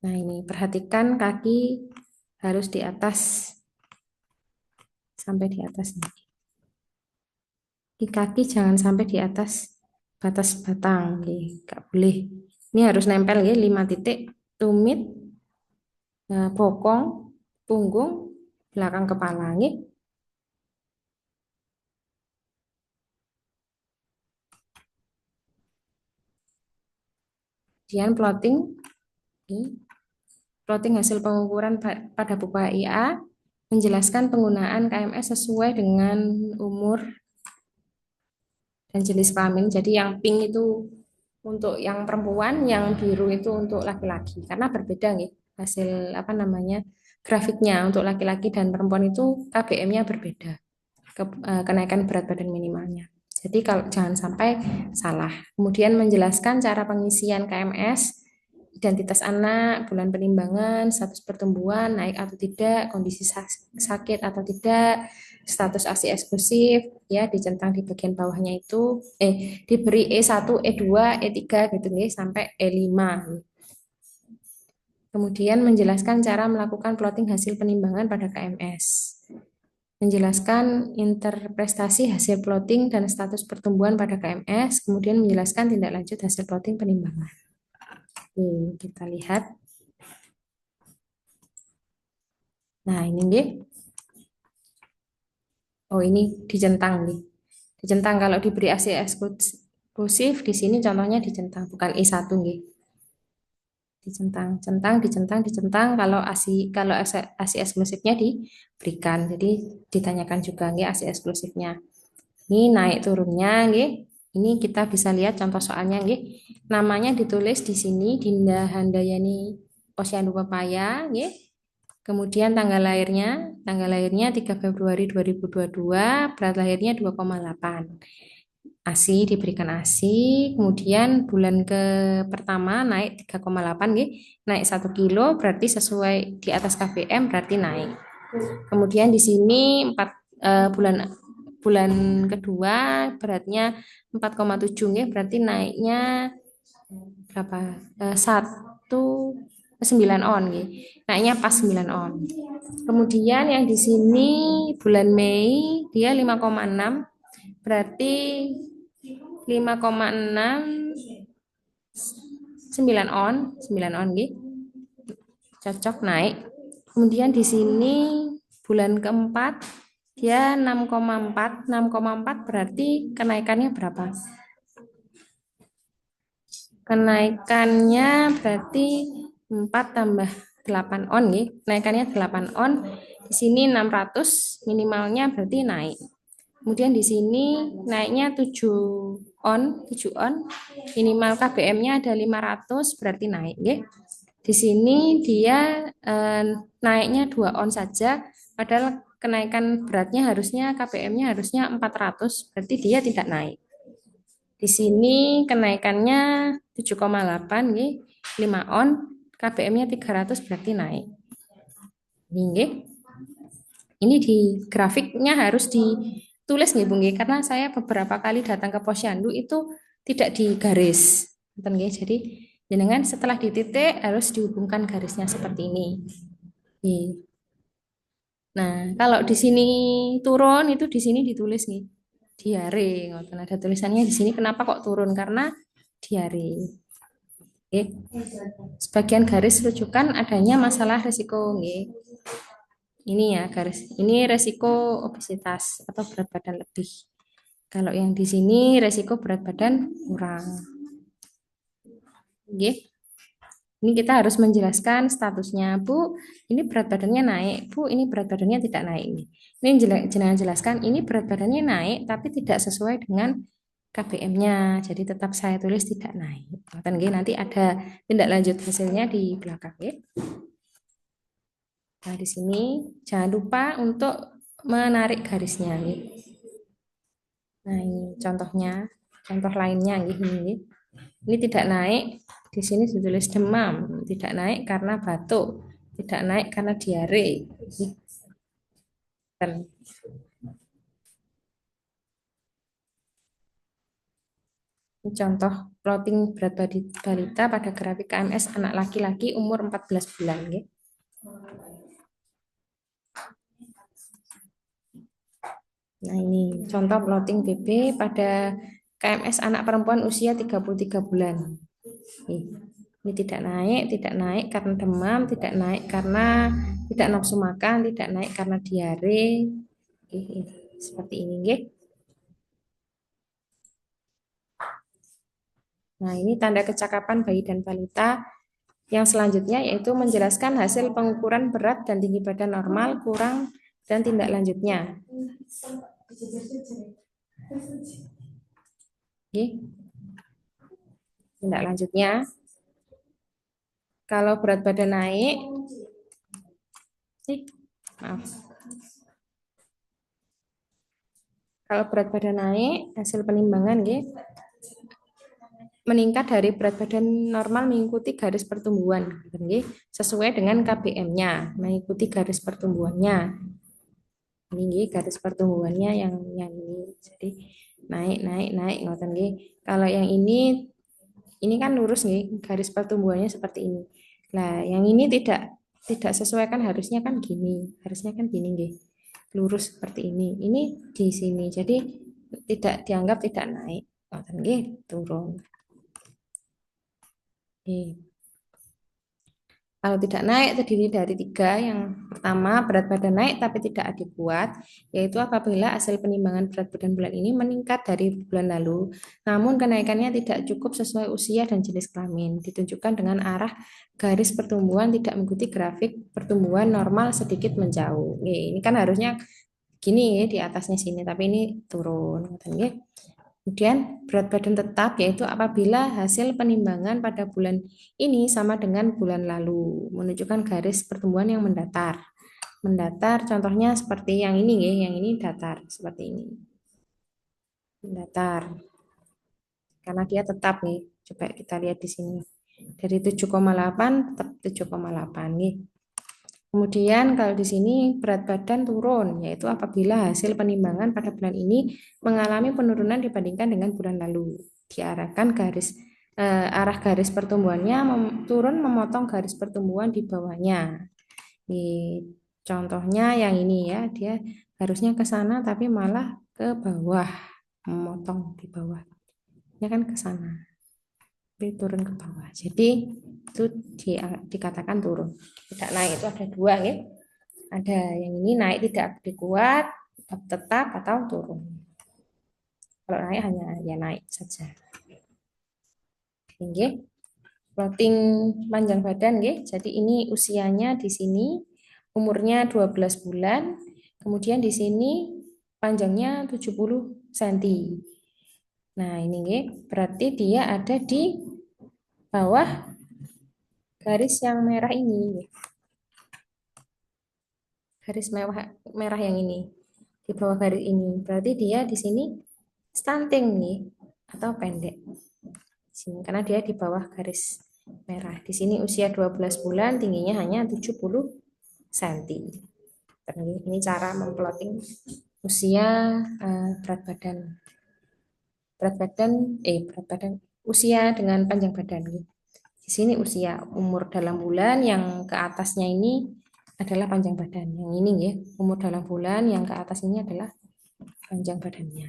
Nah, ini perhatikan kaki harus di atas sampai di atas nih. Di kaki jangan sampai di atas batas batang, nggak boleh. Ini harus nempel ya 5 titik, tumit, bokong, punggung, belakang kepala nih. Kemudian plotting hasil pengukuran pada buku IA menjelaskan penggunaan KMS sesuai dengan umur dan jenis kelamin. Jadi yang pink itu untuk yang perempuan, yang biru itu untuk laki-laki. Karena berbeda nih hasil grafiknya untuk laki-laki dan perempuan itu KBM-nya berbeda. Kenaikan berat badan minimalnya. Jadi kalau jangan sampai salah. Kemudian menjelaskan cara pengisian KMS, identitas anak, bulan penimbangan, status pertumbuhan, naik atau tidak, kondisi sakit atau tidak, status ASI eksklusif, ya dicentang di bagian bawahnya itu, diberi E1, E2, E3 gitu nih, sampai E5. Kemudian menjelaskan cara melakukan plotting hasil penimbangan pada KMS. Menjelaskan interpretasi hasil plotting dan status pertumbuhan pada KMS, kemudian menjelaskan tindak lanjut hasil plotting penimbangan. Kita lihat. Nah, ini nih. Oh, ini dicentang nih. Dicentang kalau diberi ASI eksklusif di sini contohnya dicentang, bukan E1 nih. Dicentang, centang, dicentang kalau ASI eksklusifnya diberikan. Jadi ditanyakan juga nih ASI eksklusifnya. Ini naik turunnya nih. Ini kita bisa lihat contoh soalnya nih. Namanya ditulis di sini Dinda Handayani Posyandu Pepaya nih. Kemudian tanggal lahirnya 3 Februari 2022, berat lahirnya 2,8. ASI diberikan ASI, kemudian bulan ke pertama naik 3,8 nggih, naik 1 kilo berarti sesuai di atas KBM berarti naik. Kemudian di sini 4 bulan kedua beratnya 4,7 nggih, berarti naiknya berapa? 9 on nggih. Naiknya pas 9 on. Kemudian yang di sini bulan Mei dia 5,6, berarti 5,6 9 on nggih. Cocok naik. Kemudian di sini bulan keempat dia 6,4 berarti kenaikannya berapa? Kenaikannya berarti 4 tambah 8 on nih. Kenaikannya 8 on. Di sini 600 minimalnya berarti naik. Kemudian di sini naiknya 7 on. Minimal KBM-nya ada 500 berarti naik, nggih. Di sini dia naiknya 2 on saja, padahal kenaikan beratnya harusnya KBM-nya harusnya 400, berarti dia tidak naik. Di sini kenaikannya 7,8 nggih, 5 on, KBM-nya 300 berarti naik. Ini nggih. Ini di grafiknya harus ditulis nggih, Bu nggih, karena saya beberapa kali datang ke Posyandu itu tidak digaris. Nggih. Jadi jenengan setelah dititik harus dihubungkan garisnya seperti ini. Nggih. Nah, kalau di sini turun itu di sini ditulis nih diare, ngoten ada tulisannya di sini. Kenapa kok turun? Karena diare. Oke. Sebagian garis rujukan adanya masalah resiko, nggih. Ini ya garis. Ini resiko obesitas atau berat badan lebih. Kalau yang di sini resiko berat badan kurang. Nggih. Ini kita harus menjelaskan statusnya, Bu. Ini berat badannya naik, Bu. Ini berat badannya tidak naik. Ini jenengan jelaskan, ini berat badannya naik, tapi tidak sesuai dengan KBM-nya. Jadi tetap saya tulis tidak naik. Nanti ada tindak lanjut hasilnya di belakang. Ya. Nah, di sini jangan lupa untuk menarik garisnya. Ya. Nah, ini contohnya, contoh lainnya. Ini tidak naik. Di sini ditulis demam, tidak naik karena batuk, tidak naik karena diare. Ini contoh plotting berat balita pada grafik KMS anak laki-laki umur 14 bulan. Ya. Nah ini contoh plotting BB pada KMS anak perempuan usia 33 bulan. Ini tidak naik karena demam, tidak naik karena tidak nafsu makan, tidak naik karena diare. Seperti ini, nggih. Nah, ini tanda kecakapan bayi dan balita. Yang selanjutnya yaitu menjelaskan hasil pengukuran berat dan tinggi badan normal, kurang, dan tindak lanjutnya. Oke. Tindak lanjutnya, kalau berat badan naik, maaf. Kalau berat badan naik, hasil penimbangan, meningkat dari berat badan normal mengikuti garis pertumbuhan, sesuai dengan KBM-nya, mengikuti garis pertumbuhannya. Ini garis pertumbuhannya yang ini, jadi naik, ngoten nggih. Kalau yang ini kan lurus nih, garis pertumbuhannya seperti ini. Nah, yang ini tidak sesuai kan harusnya kan gini, nggih. Lurus seperti ini. Ini di sini. Jadi tidak dianggap tidak naik. Ngoten nggih, turun. Kalau tidak naik terdiri dari 3. Yang pertama, berat badan naik tapi tidak adekuat, yaitu apabila hasil penimbangan berat badan bulan ini meningkat dari bulan lalu, namun kenaikannya tidak cukup sesuai usia dan jenis kelamin, ditunjukkan dengan arah garis pertumbuhan tidak mengikuti grafik pertumbuhan normal sedikit menjauh. Ini kan harusnya gini ya di atasnya sini, tapi ini turun. Kemudian berat badan tetap yaitu apabila hasil penimbangan pada bulan ini sama dengan bulan lalu, menunjukkan garis pertumbuhan yang mendatar. Mendatar contohnya seperti yang ini ya, yang ini datar seperti ini. Mendatar. Karena dia tetap nih. Coba kita lihat di sini. Dari 7,8 tetap 7,8 nih. Kemudian kalau di sini berat badan turun, yaitu apabila hasil penimbangan pada bulan ini mengalami penurunan dibandingkan dengan bulan lalu. Diarahkan garis arah garis pertumbuhannya turun memotong garis pertumbuhan di bawahnya. Di contohnya yang ini ya, dia harusnya ke sana tapi malah ke bawah, memotong di bawah. Ya kan ke sana, tapi turun ke bawah. Jadi itu dikatakan turun. Tidak naik itu ada dua ya. Ada yang ini naik tidak kuat, tetap atau turun. Kalau naik hanya ya naik saja. Oke. Plotting panjang badan nggih. Jadi ini usianya di sini umurnya 12 bulan. Kemudian di sini panjangnya 70 cm. Nah, ini nggih, berarti dia ada di bawah garis yang merah ini. Garis merah yang ini. Di bawah garis ini. Berarti dia di sini stunting nih atau pendek. Sini karena dia di bawah garis merah. Di sini usia 12 bulan, tingginya hanya 70 cm. Ini cara memplotting usia berat badan. Berat badan usia dengan panjang badan. Di sini usia umur dalam bulan, yang ke atasnya ini adalah panjang badan. Yang ini ya, umur dalam bulan, yang ke atas ini adalah panjang badannya.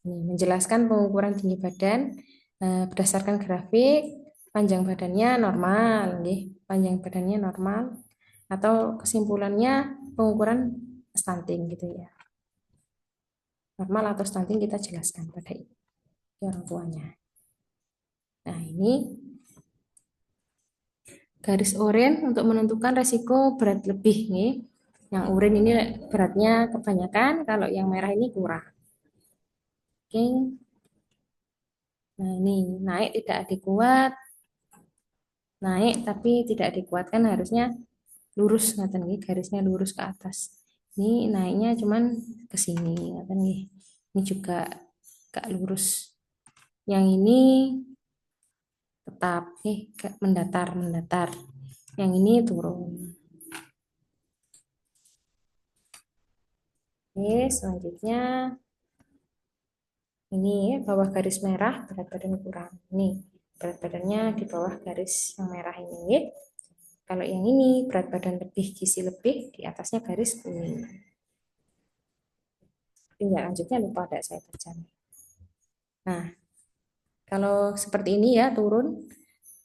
Ini menjelaskan pengukuran tinggi badan berdasarkan grafik. Panjang badannya normal, panjang badannya normal, atau kesimpulannya pengukuran stunting gitu ya. Normal atau stunting kita jelaskan pada orang tuanya. Nah, ini garis oranye untuk menentukan resiko berat lebih nih. Yang oranye ini beratnya kebanyakan, kalau yang merah ini kurang. Oke. Nah, ini naik tidak adekuat, naik tapi tidak dikuatkan, harusnya lurus ngaten nggih, garisnya lurus ke atas. Ini naiknya cuman ke sini ngaten nggih. Ini juga gak lurus. Yang ini tetap mendatar mendatar. Yang ini turun. Oke, selanjutnya ini bawah garis merah berat badan kurang. Ini berat badannya di bawah garis yang merah ini. Kalau yang ini berat badan lebih, gizi lebih, di atasnya garis kuning. Tindak lanjutnya lupa ada saya baca. Nah, kalau seperti ini ya turun.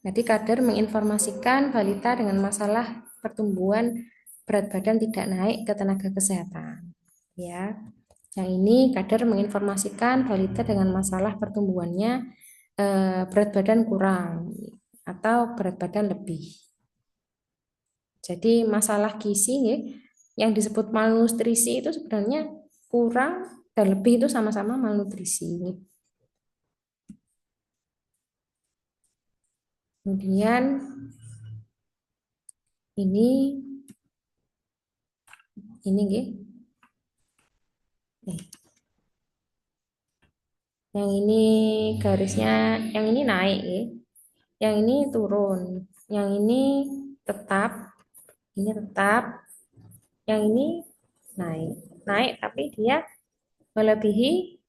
Jadi kader menginformasikan balita dengan masalah pertumbuhan berat badan tidak naik ke tenaga kesehatan. Ya, yang ini kader menginformasikan balita dengan masalah pertumbuhannya berat badan kurang atau berat badan lebih. Jadi masalah gizi ya, yang disebut malnutrisi itu sebenarnya kurang dan lebih itu sama-sama malnutrisi. Kemudian ini nggih. Yang ini garisnya, yang ini naik ya. Yang ini turun. Yang ini tetap, ini tetap. Yang ini naik. Naik tapi dia melebihi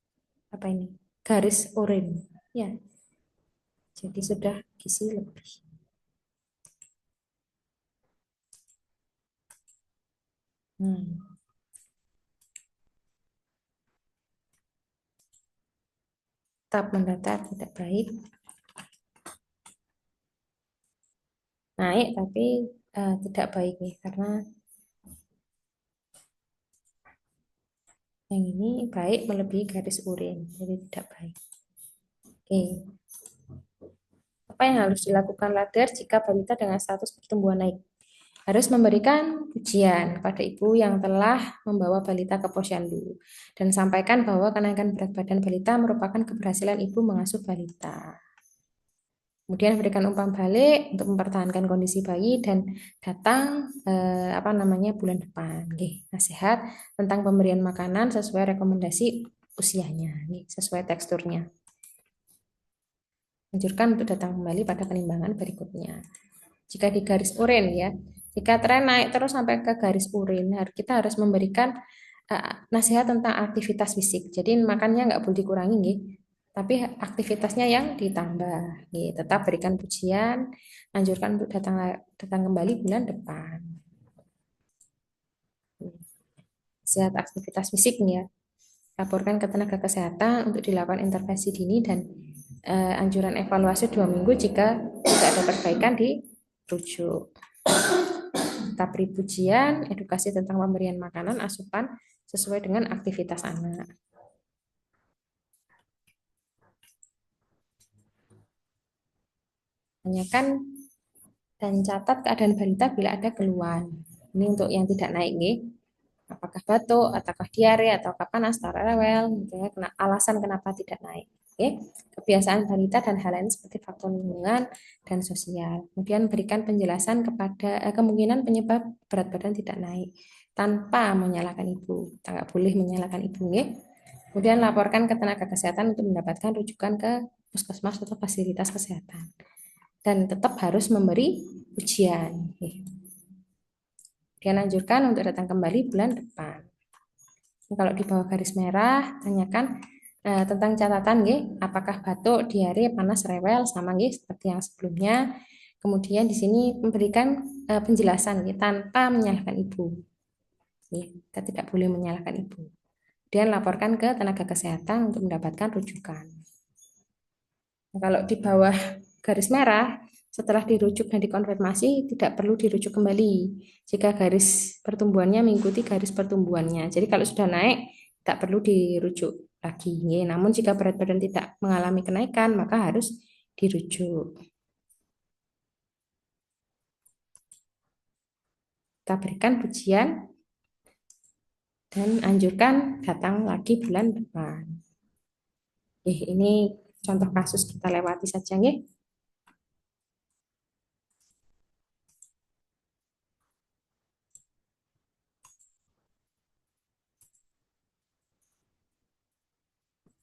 apa ini? Garis oranye. Ya. Jadi sudah gizi lebih. Tetap mendatar tidak baik. Naik tapi tidak baik nih karena yang ini baik melebihi garis oranye, jadi tidak baik. Oke. Apa yang harus dilakukan ladar jika balita dengan status pertumbuhan naik? Harus memberikan pujian kepada ibu yang telah membawa balita ke posyandu dan sampaikan bahwa kenaikan berat badan balita merupakan keberhasilan ibu mengasuh balita. Kemudian berikan umpan balik untuk mempertahankan kondisi bayi dan datang bulan depan. Nasihat tentang pemberian makanan sesuai rekomendasi usianya, sesuai teksturnya. Anjurkan untuk datang kembali pada penimbangan berikutnya. Jika di garis oranye ya, jika tren naik terus sampai ke garis oranye, kita harus memberikan nasihat tentang aktivitas fisik. Jadi makannya nggak boleh dikurangi, tapi aktivitasnya yang ditambah. Tetap berikan pujian, anjurkan untuk datang datang kembali bulan depan. Sehat aktivitas fisik nih ya. Laporkan ke tenaga kesehatan untuk dilakukan intervensi dini dan anjuran evaluasi 2 minggu jika tidak ada perbaikan dirujuk. Tetap beri pujian, edukasi tentang pemberian makanan, asupan sesuai dengan aktivitas anak. Tanyakan dan catat keadaan balita bila ada keluhan. Ini untuk yang tidak naik nih. Apakah batuk, ataukah diare, ataukah panas, atau rewel, gitu ya. Alasan kenapa tidak naik. Oke, kebiasaan balita dan hal lain seperti faktor lingkungan dan sosial. Kemudian berikan penjelasan kepada kemungkinan penyebab berat badan tidak naik tanpa menyalahkan ibu. Kita nggak boleh menyalahkan ibu, ya. Kemudian laporkan ke tenaga kesehatan untuk mendapatkan rujukan ke puskesmas atau fasilitas kesehatan. Dan tetap harus memberi ujian. Dia anjurkan untuk datang kembali bulan depan. Kalau di bawah garis merah, tanyakan tentang catatan, apakah batuk, diare, panas, rewel, sama seperti yang sebelumnya. Kemudian di sini memberikan penjelasan tanpa menyalahkan ibu. Kita tidak boleh menyalahkan ibu. Dan laporkan ke tenaga kesehatan untuk mendapatkan rujukan. Nah, kalau di bawah garis merah, setelah dirujuk dan dikonfirmasi, tidak perlu dirujuk kembali jika garis pertumbuhannya mengikuti garis pertumbuhannya. Jadi kalau sudah naik, tidak perlu dirujuk lagi. Namun jika berat badan tidak mengalami kenaikan, maka harus dirujuk. Kita berikan pujian dan anjurkan datang lagi bulan depan. Ini contoh kasus kita lewati saja, nggih.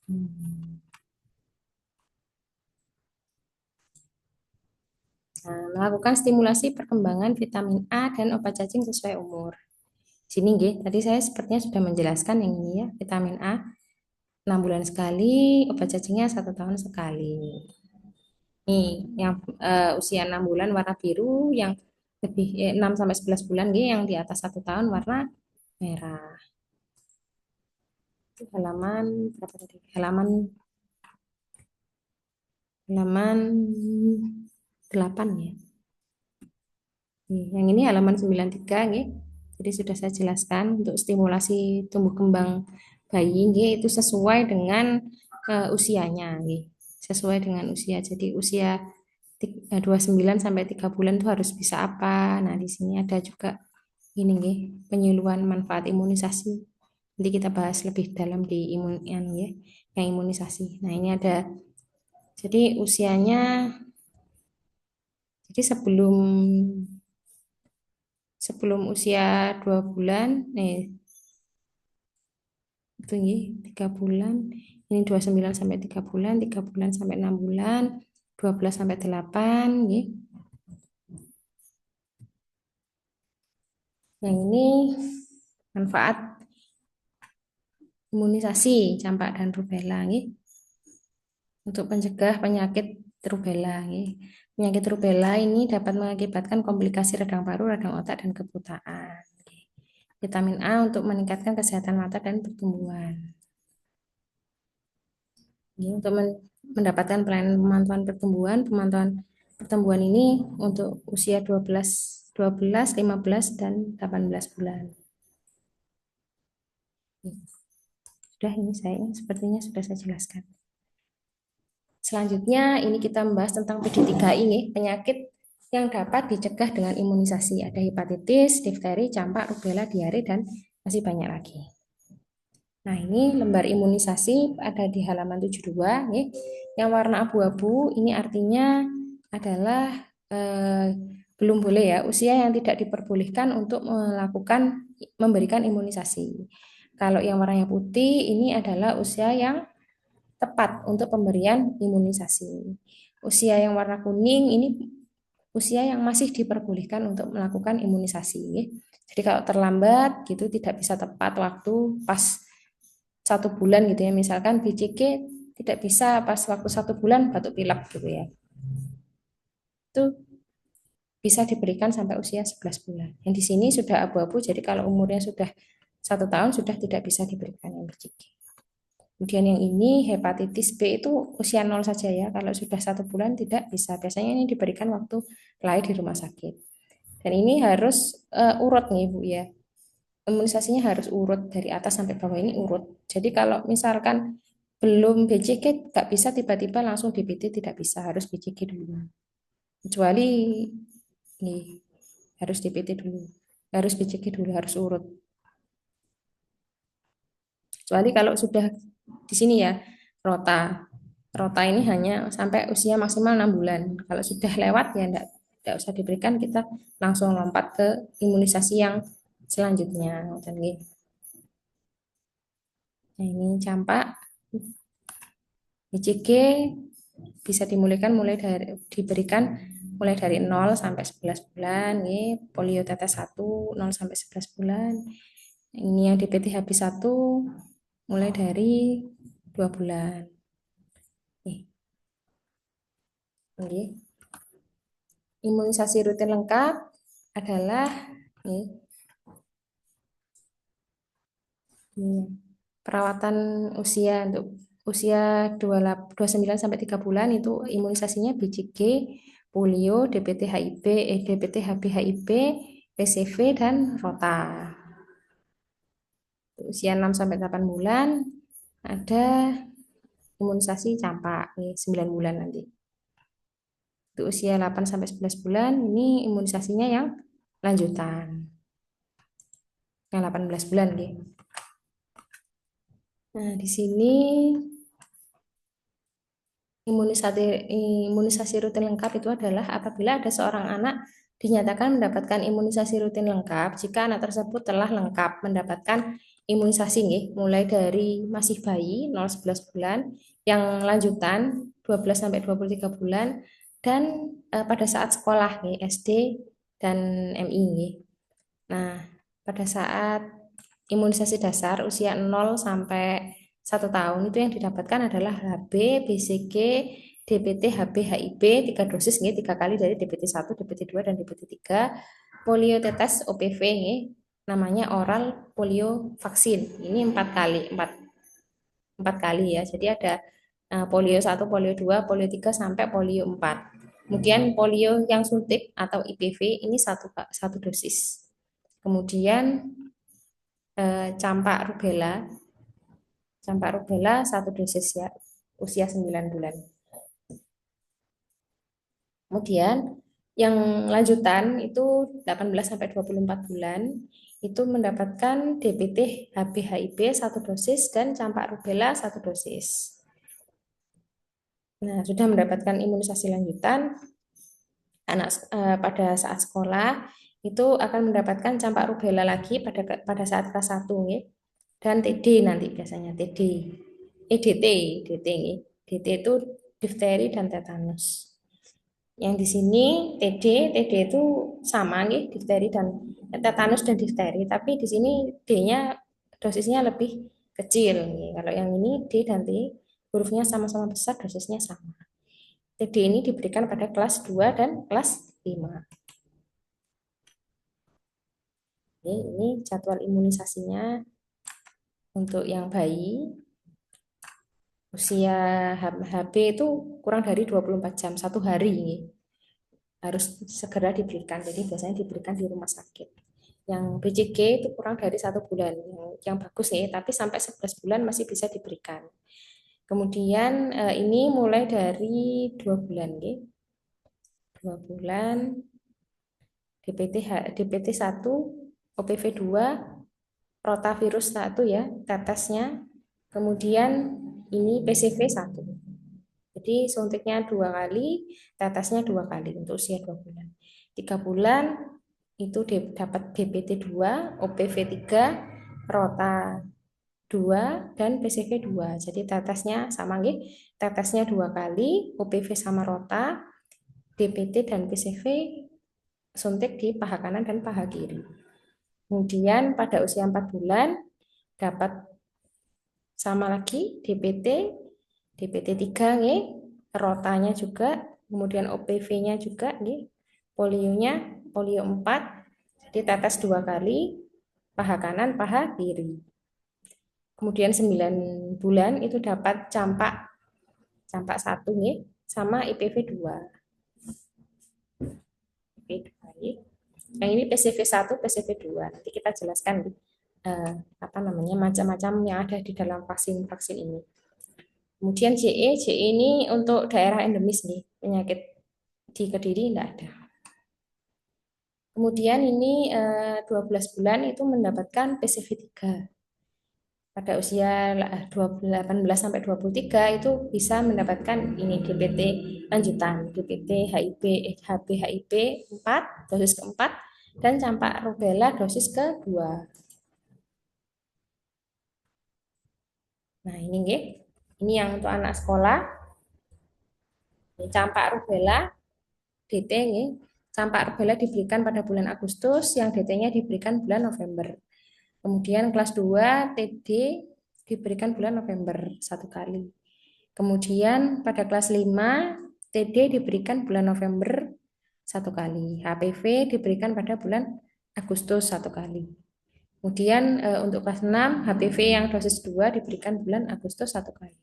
Nah, melakukan stimulasi perkembangan vitamin A dan obat cacing sesuai umur. Sini nggih, tadi saya sepertinya sudah menjelaskan yang ini ya, vitamin A 6 bulan sekali, obat cacingnya 1 tahun sekali. Nih, yang usia 6 bulan warna biru, yang lebih 6 sampai 11 bulan nggih, yang di atas 1 tahun warna merah. Itu halaman berapa tadi? Halaman 8 ya. Yang ini halaman 93 nih. Jadi sudah saya jelaskan untuk stimulasi tumbuh kembang bayi itu sesuai dengan usianya nih. Sesuai dengan usia. Jadi usia 29 sampai 3 bulan itu harus bisa apa. Nah, di sini ada juga ini nih, penyuluhan manfaat imunisasi. Nanti kita bahas lebih dalam di yang imunisasi. Nah, ini ada jadi usianya jadi sebelum usia 2 bulan, itu 3 bulan, ini 29 sampai 3 bulan, 3 bulan sampai 6 bulan, 12 sampai 8, Yang ini manfaat imunisasi campak dan rubella, untuk mencegah penyakit rubella, Penyakit rubella ini dapat mengakibatkan komplikasi radang paru, radang otak, dan kebutaan. Vitamin A untuk meningkatkan kesehatan mata dan pertumbuhan. Untuk mendapatkan pelayanan pemantauan pertumbuhan ini untuk usia 12, 15, dan 18 bulan. Sudah ini sepertinya sudah saya jelaskan. Selanjutnya ini kita membahas tentang PD3I nih, penyakit yang dapat dicegah dengan imunisasi. Ada hepatitis, difteri, campak, rubella, diare, dan masih banyak lagi. Nah, ini lembar imunisasi ada di halaman 72 nih. Yang warna abu-abu ini artinya adalah belum boleh ya, usia yang tidak diperbolehkan untuk memberikan imunisasi. Kalau yang warnanya putih ini adalah usia yang tepat untuk pemberian imunisasi. Usia yang warna kuning ini usia yang masih diperbolehkan untuk melakukan imunisasi. Jadi kalau terlambat gitu tidak bisa tepat waktu pas 1 bulan gitu ya, misalkan BCG tidak bisa pas waktu 1 bulan batuk pilek gitu ya. Itu bisa diberikan sampai usia 11 bulan. Yang di sini sudah abu-abu, jadi kalau umurnya sudah 1 tahun sudah tidak bisa diberikan yang BCG. Kemudian yang ini hepatitis B itu usia 0 saja ya. Kalau sudah 1 bulan tidak bisa. Biasanya ini diberikan waktu lahir di rumah sakit. Dan ini harus urut nih Bu ya. Imunisasinya harus urut dari atas sampai bawah ini urut. Jadi kalau misalkan belum BCG nggak bisa tiba-tiba langsung DBT, tidak bisa, harus BCG dulu. Kecuali nih harus DBT dulu, harus BCG dulu, harus urut. Kecuali kalau sudah di sini ya rota, rota ini hanya sampai usia maksimal 6 bulan. Kalau sudah lewat ya enggak usah diberikan, kita langsung lompat ke imunisasi yang selanjutnya. Dan nah, ini campak BCG bisa dimulaikan diberikan mulai dari 0 sampai 11 bulan, nih, polio tetes 1 0 sampai 11 bulan. Ini yang DPT-HB1 mulai dari 2 bulan. Nih, oke. Imunisasi rutin lengkap adalah nih, nih, perawatan usia untuk usia 29 sampai 3 bulan itu imunisasinya BCG, polio, DPT HIV, DPT HB HIV, PCV dan Rota. Usia 6 sampai 8 bulan ada imunisasi campak nih 9 bulan nanti. Untuk usia 8 sampai 11 bulan ini imunisasinya yang lanjutan. Yang 18 bulan nih. Nah, di sini imunisasi imunisasi rutin lengkap itu adalah apabila ada seorang anak dinyatakan mendapatkan imunisasi rutin lengkap jika anak tersebut telah lengkap mendapatkan imunisasi nih, mulai dari masih bayi 0-11 bulan, yang lanjutan 12 sampai 23 bulan dan pada saat sekolah nih, SD dan MI nih. Nah, pada saat imunisasi dasar usia 0 sampai 1 tahun itu yang didapatkan adalah HB, BCG, DPT, HB, HIV, 3 dosis, nih, 3 kali dari DPT 1, DPT 2, dan DPT 3. Polio tetes OPV, nih, namanya oral polio vaksin. Ini 4 kali, 4 kali ya. Jadi ada polio 1, polio 2, polio 3 sampai polio 4. Kemudian polio yang suntik atau IPV ini satu dosis. Kemudian campak rubella 1 dosis ya, usia 9 bulan. Kemudian yang lanjutan itu 18 sampai 24 bulan itu mendapatkan DPT HB HIV 1 dosis dan campak rubella 1 dosis. Nah, sudah mendapatkan imunisasi lanjutan, anak pada saat sekolah itu akan mendapatkan campak rubella lagi pada saat kelas 1 ya. Dan TD nanti biasanya TD. DT, DT nih. DT itu difteri dan tetanus. Yang di sini TD itu sama nih, difteri dan tetanus dan difteri, tapi di sini D-nya dosisnya lebih kecil nih. Kalau yang ini D dan T hurufnya sama-sama besar, dosisnya sama. TD ini diberikan pada kelas 2 dan kelas 5. Ini jadwal imunisasinya untuk yang bayi. Usia HB itu kurang dari 24 jam, 1 hari ini harus segera diberikan. Jadi biasanya diberikan di rumah sakit. Yang BCG itu kurang dari 1 bulan, yang bagus nih, tapi sampai 11 bulan masih bisa diberikan. Kemudian ini mulai dari 2 bulan nih. 2 bulan DPT 1, OPV 2, rotavirus 1 ya, tetesnya. Kemudian ini PCV 1. Jadi suntiknya 2 kali, tetesnya 2 kali untuk usia 2 bulan. 3 bulan itu dapat DPT 2, OPV 3, Rota 2, dan PCV 2. Jadi tetesnya sama nih, tetesnya 2 kali, OPV sama Rota, DPT dan PCV suntik di paha kanan dan paha kiri. Kemudian pada usia 4 bulan dapat sama lagi DPT, DPT 3 nggih, rotanya juga, kemudian OPV-nya juga nggih. Polionya polio 4, jadi tetes 2 kali, paha kanan, paha kiri. Kemudian 9 bulan itu dapat campak campak 1 nggih, sama IPV 2. Yang ini PCV 1, PCV 2. Nanti kita jelaskan macam-macam yang ada di dalam vaksin-vaksin ini. Kemudian JE ini untuk daerah endemis nih, penyakit di Kediri tidak ada. Kemudian ini 12 bulan itu mendapatkan PCV 3. Pada usia 18 sampai 23 itu bisa mendapatkan ini DPT lanjutan, DPT HIV, HB HIV 4, dosis keempat, dan campak rubella dosis kedua. Nah, ini nggih. Ini yang untuk anak sekolah. Campak rubella DT nggih. Campak rubella diberikan pada bulan Agustus, yang DT-nya diberikan bulan November. Kemudian kelas 2 TD diberikan bulan November 1 kali. Kemudian pada kelas 5 TD diberikan bulan November 1 kali. HPV diberikan pada bulan Agustus 1 kali. Kemudian untuk kelas 6 HPV yang dosis 2 diberikan bulan Agustus 1 kali.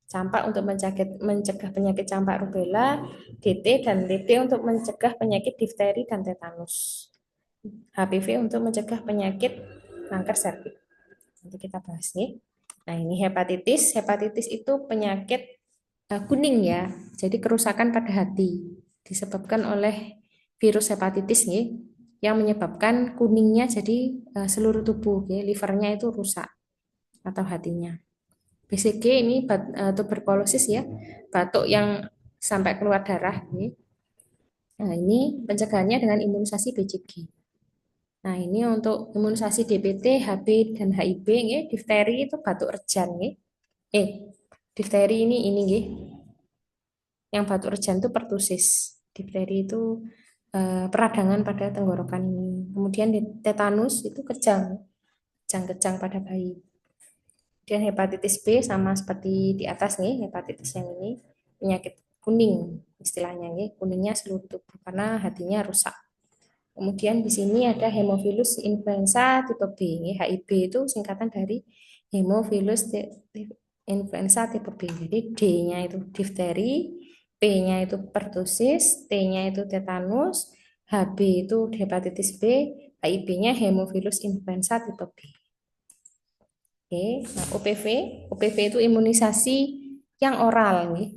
Campak untuk mencegah penyakit campak rubella, DT dan TT untuk mencegah penyakit difteri dan tetanus. HPV untuk mencegah penyakit kanker serviks. Nanti kita bahas nih. Nah, ini hepatitis. Hepatitis itu penyakit kuning ya. Jadi kerusakan pada hati disebabkan oleh virus hepatitis nih, yang menyebabkan kuningnya jadi seluruh tubuh, ya. Livernya itu rusak atau hatinya. BCG ini tuberkulosis ya, batuk yang sampai keluar darah. Nah, ini pencegahannya dengan imunisasi BCG. Nah, ini untuk imunisasi DPT, HB, dan HIV, ya. Difteri itu batuk rejan. Ya. Difteri ini nggih. Yang batuk rejan itu pertusis. Difteri itu peradangan pada tenggorokan ini. Kemudian tetanus itu kejang-kejang pada bayi. Dan hepatitis B sama seperti di atas nih, hepatitis yang ini penyakit kuning istilahnya nih, kuningnya seluruh tubuh karena hatinya rusak. Kemudian di sini ada Haemophilus influenza tipe B. HIB itu singkatan dari Haemophilus influenza tipe B. Jadi D-nya itu difteri, P-nya itu pertusis, T-nya itu tetanus, HB itu hepatitis B, HIB-nya Haemophilus influenza tipe B. Oke, nah OPV itu imunisasi yang oral nih,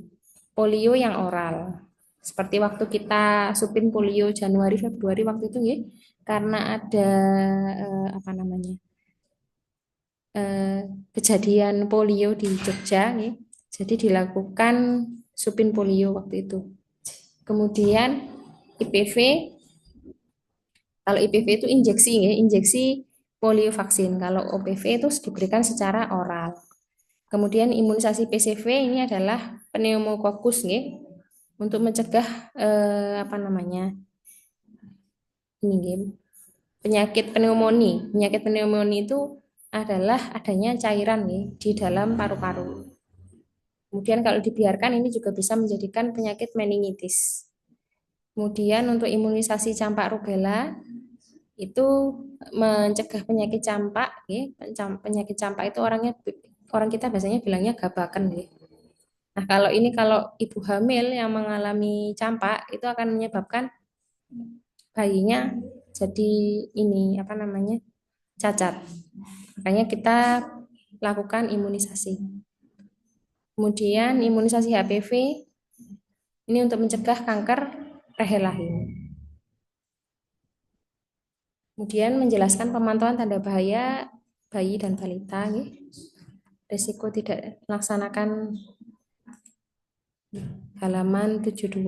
polio yang oral. Seperti waktu kita supin polio Januari Februari waktu itu nih, karena ada eh, kejadian polio di Jogja nih, jadi dilakukan supin polio waktu itu. Kemudian IPV, kalau IPV itu injeksi nih, injeksi polio vaksin. Kalau OPV itu diberikan secara oral. Kemudian imunisasi PCV ini adalah pneumokokus nih, untuk mencegah ini nih, penyakit pneumonia. Penyakit pneumonia itu adalah adanya cairan nih di dalam paru-paru. Kemudian kalau dibiarkan ini juga bisa menjadikan penyakit meningitis. Kemudian untuk imunisasi campak rubella itu mencegah penyakit campak, ya. Penyakit campak itu orang kita biasanya bilangnya gabakan, ya. Nah, kalau ibu hamil yang mengalami campak itu akan menyebabkan bayinya jadi cacat. Makanya kita lakukan imunisasi. Kemudian imunisasi HPV ini untuk mencegah kanker rahim lahir. Kemudian menjelaskan pemantauan tanda bahaya bayi dan balita, ya. Risiko tidak melaksanakan halaman 72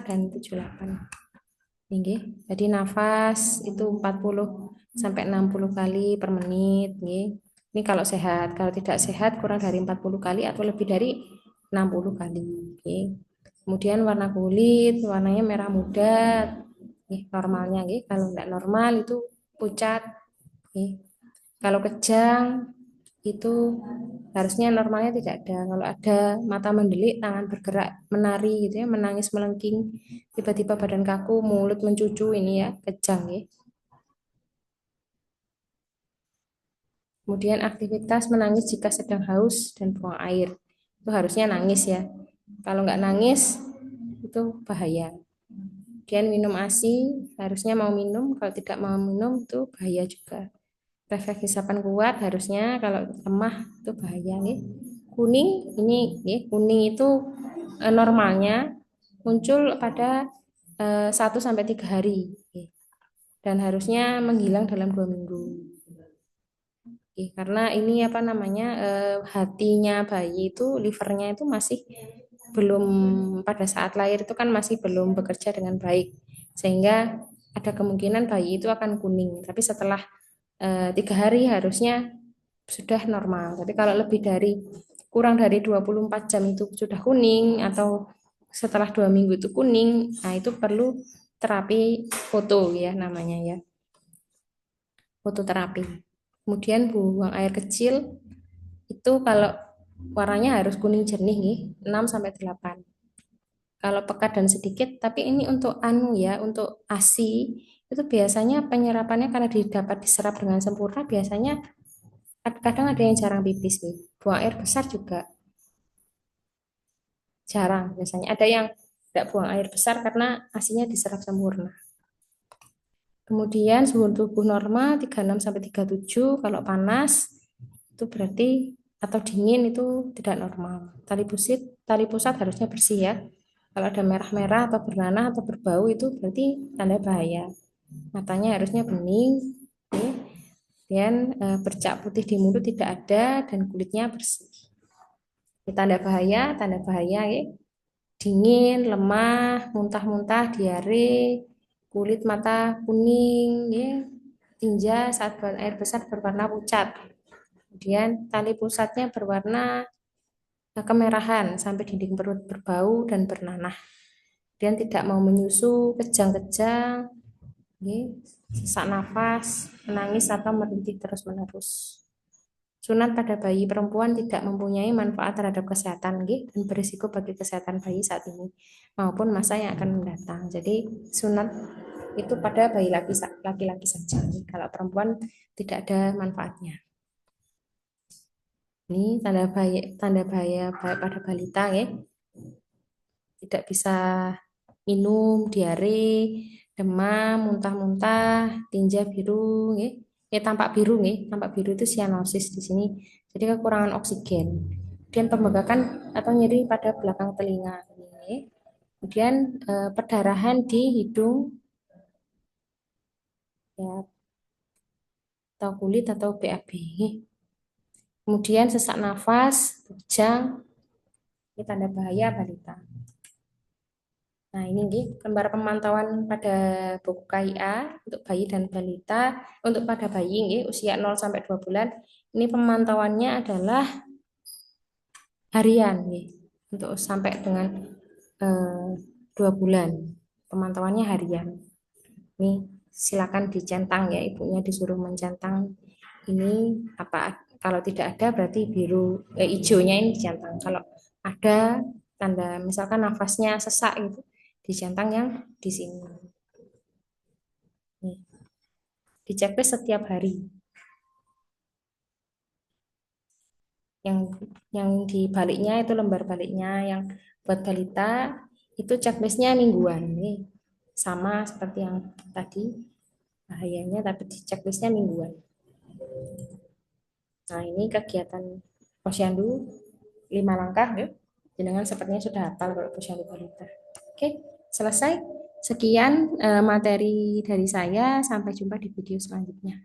dan 78. Nggih. Jadi nafas itu 40 sampai 60 kali per menit, nggih. Ini kalau sehat, kalau tidak sehat kurang dari 40 kali atau lebih dari 60 kali, nggih. Kemudian warna kulit, warnanya merah muda, nggih, normalnya, nggih. Kalau tidak normal itu pucat, nggih. Kalau kejang itu harusnya normalnya tidak ada. Kalau ada mata mendelik, tangan bergerak, menari gitu ya, menangis melengking, tiba-tiba badan kaku, mulut mencucu ini ya, kejang ya. Kemudian aktivitas menangis jika sedang haus dan buang air. Itu harusnya nangis ya. Kalau nggak nangis, itu bahaya. Kemudian minum ASI, harusnya mau minum. Kalau tidak mau minum, itu bahaya juga. Refleks hisapan kuat, harusnya kalau lemah, itu bahaya nih. Kuning, ini nih, kuning itu normalnya muncul pada 1 sampai 3 hari. Dan harusnya menghilang dalam 2 minggu. Karena ini apa namanya hatinya bayi itu livernya itu masih belum pada saat lahir itu kan masih belum bekerja dengan baik sehingga ada kemungkinan bayi itu akan kuning. Tapi setelah 3 hari harusnya sudah normal. Tapi kalau lebih dari kurang dari 24 jam itu sudah kuning atau setelah 2 minggu itu kuning, nah itu perlu terapi foto ya namanya ya, fototerapi. Kemudian buang air kecil itu kalau warnanya harus kuning jernih nih, 6 sampai 8. Kalau pekat dan sedikit, tapi ini untuk anu ya, untuk ASI itu biasanya penyerapannya karena didapat diserap dengan sempurna, biasanya kadang ada yang jarang pipis nih. Buang air besar juga jarang biasanya. Ada yang tidak buang air besar karena ASINya diserap sempurna. Kemudian suhu tubuh normal 36 sampai 37, kalau panas itu berarti atau dingin itu tidak normal. Tali pusat harusnya bersih ya. Kalau ada merah-merah atau bernanah atau berbau itu berarti tanda bahaya. Matanya harusnya bening, oke. Dan bercak putih di mulut tidak ada dan kulitnya bersih. Ini tanda bahaya ya. Dingin, lemah, muntah-muntah, diare, kulit mata kuning, ya. Tinja saat buang air besar berwarna pucat. Kemudian tali pusatnya berwarna kemerahan sampai dinding perut berbau dan bernanah. Kemudian tidak mau menyusu, kejang-kejang, ya, sesak nafas, menangis atau merintih terus-menerus. Sunat pada bayi perempuan tidak mempunyai manfaat terhadap kesehatan nggih, dan berisiko bagi kesehatan bayi saat ini maupun masa yang akan mendatang. Jadi sunat itu pada bayi laki-laki saja. Kalau perempuan tidak ada manfaatnya. Ini tanda bahaya pada balita ya. Tidak bisa minum, diare, demam, muntah-muntah, tinja biru ya. Tampak biru nih, tampak biru itu sianosis di sini. Jadi kekurangan oksigen. Kemudian pembengkakan atau nyeri pada belakang telinga ini. Kemudian perdarahan di hidung ya atau kulit atau BAB. Kemudian sesak nafas, kejang, ini tanda bahaya balita. Nah, ini nih gambar pemantauan pada buku KIA untuk bayi dan balita. Untuk pada bayi nih, usia 0 sampai 2 bulan, ini pemantauannya adalah harian nih. Untuk sampai dengan 2 bulan. Pemantauannya harian. Nih, silakan dicentang ya, ibunya disuruh mencentang ini apa kalau tidak ada berarti biru hijaunya ini dicentang. Kalau ada tanda misalkan nafasnya sesak itu dicentang yang di sini. Nih, dicek setiap hari. Yang di baliknya itu lembar baliknya yang buat balita itu checklistnya mingguan nih. Sama seperti yang tadi bahayanya tapi di checklistnya mingguan. Nah, ini kegiatan posyandu 5 langkah ya. Jenengan sepertinya sudah hafal kalau posyandu balita. Oke, selesai. Sekian materi dari saya. Sampai jumpa di video selanjutnya.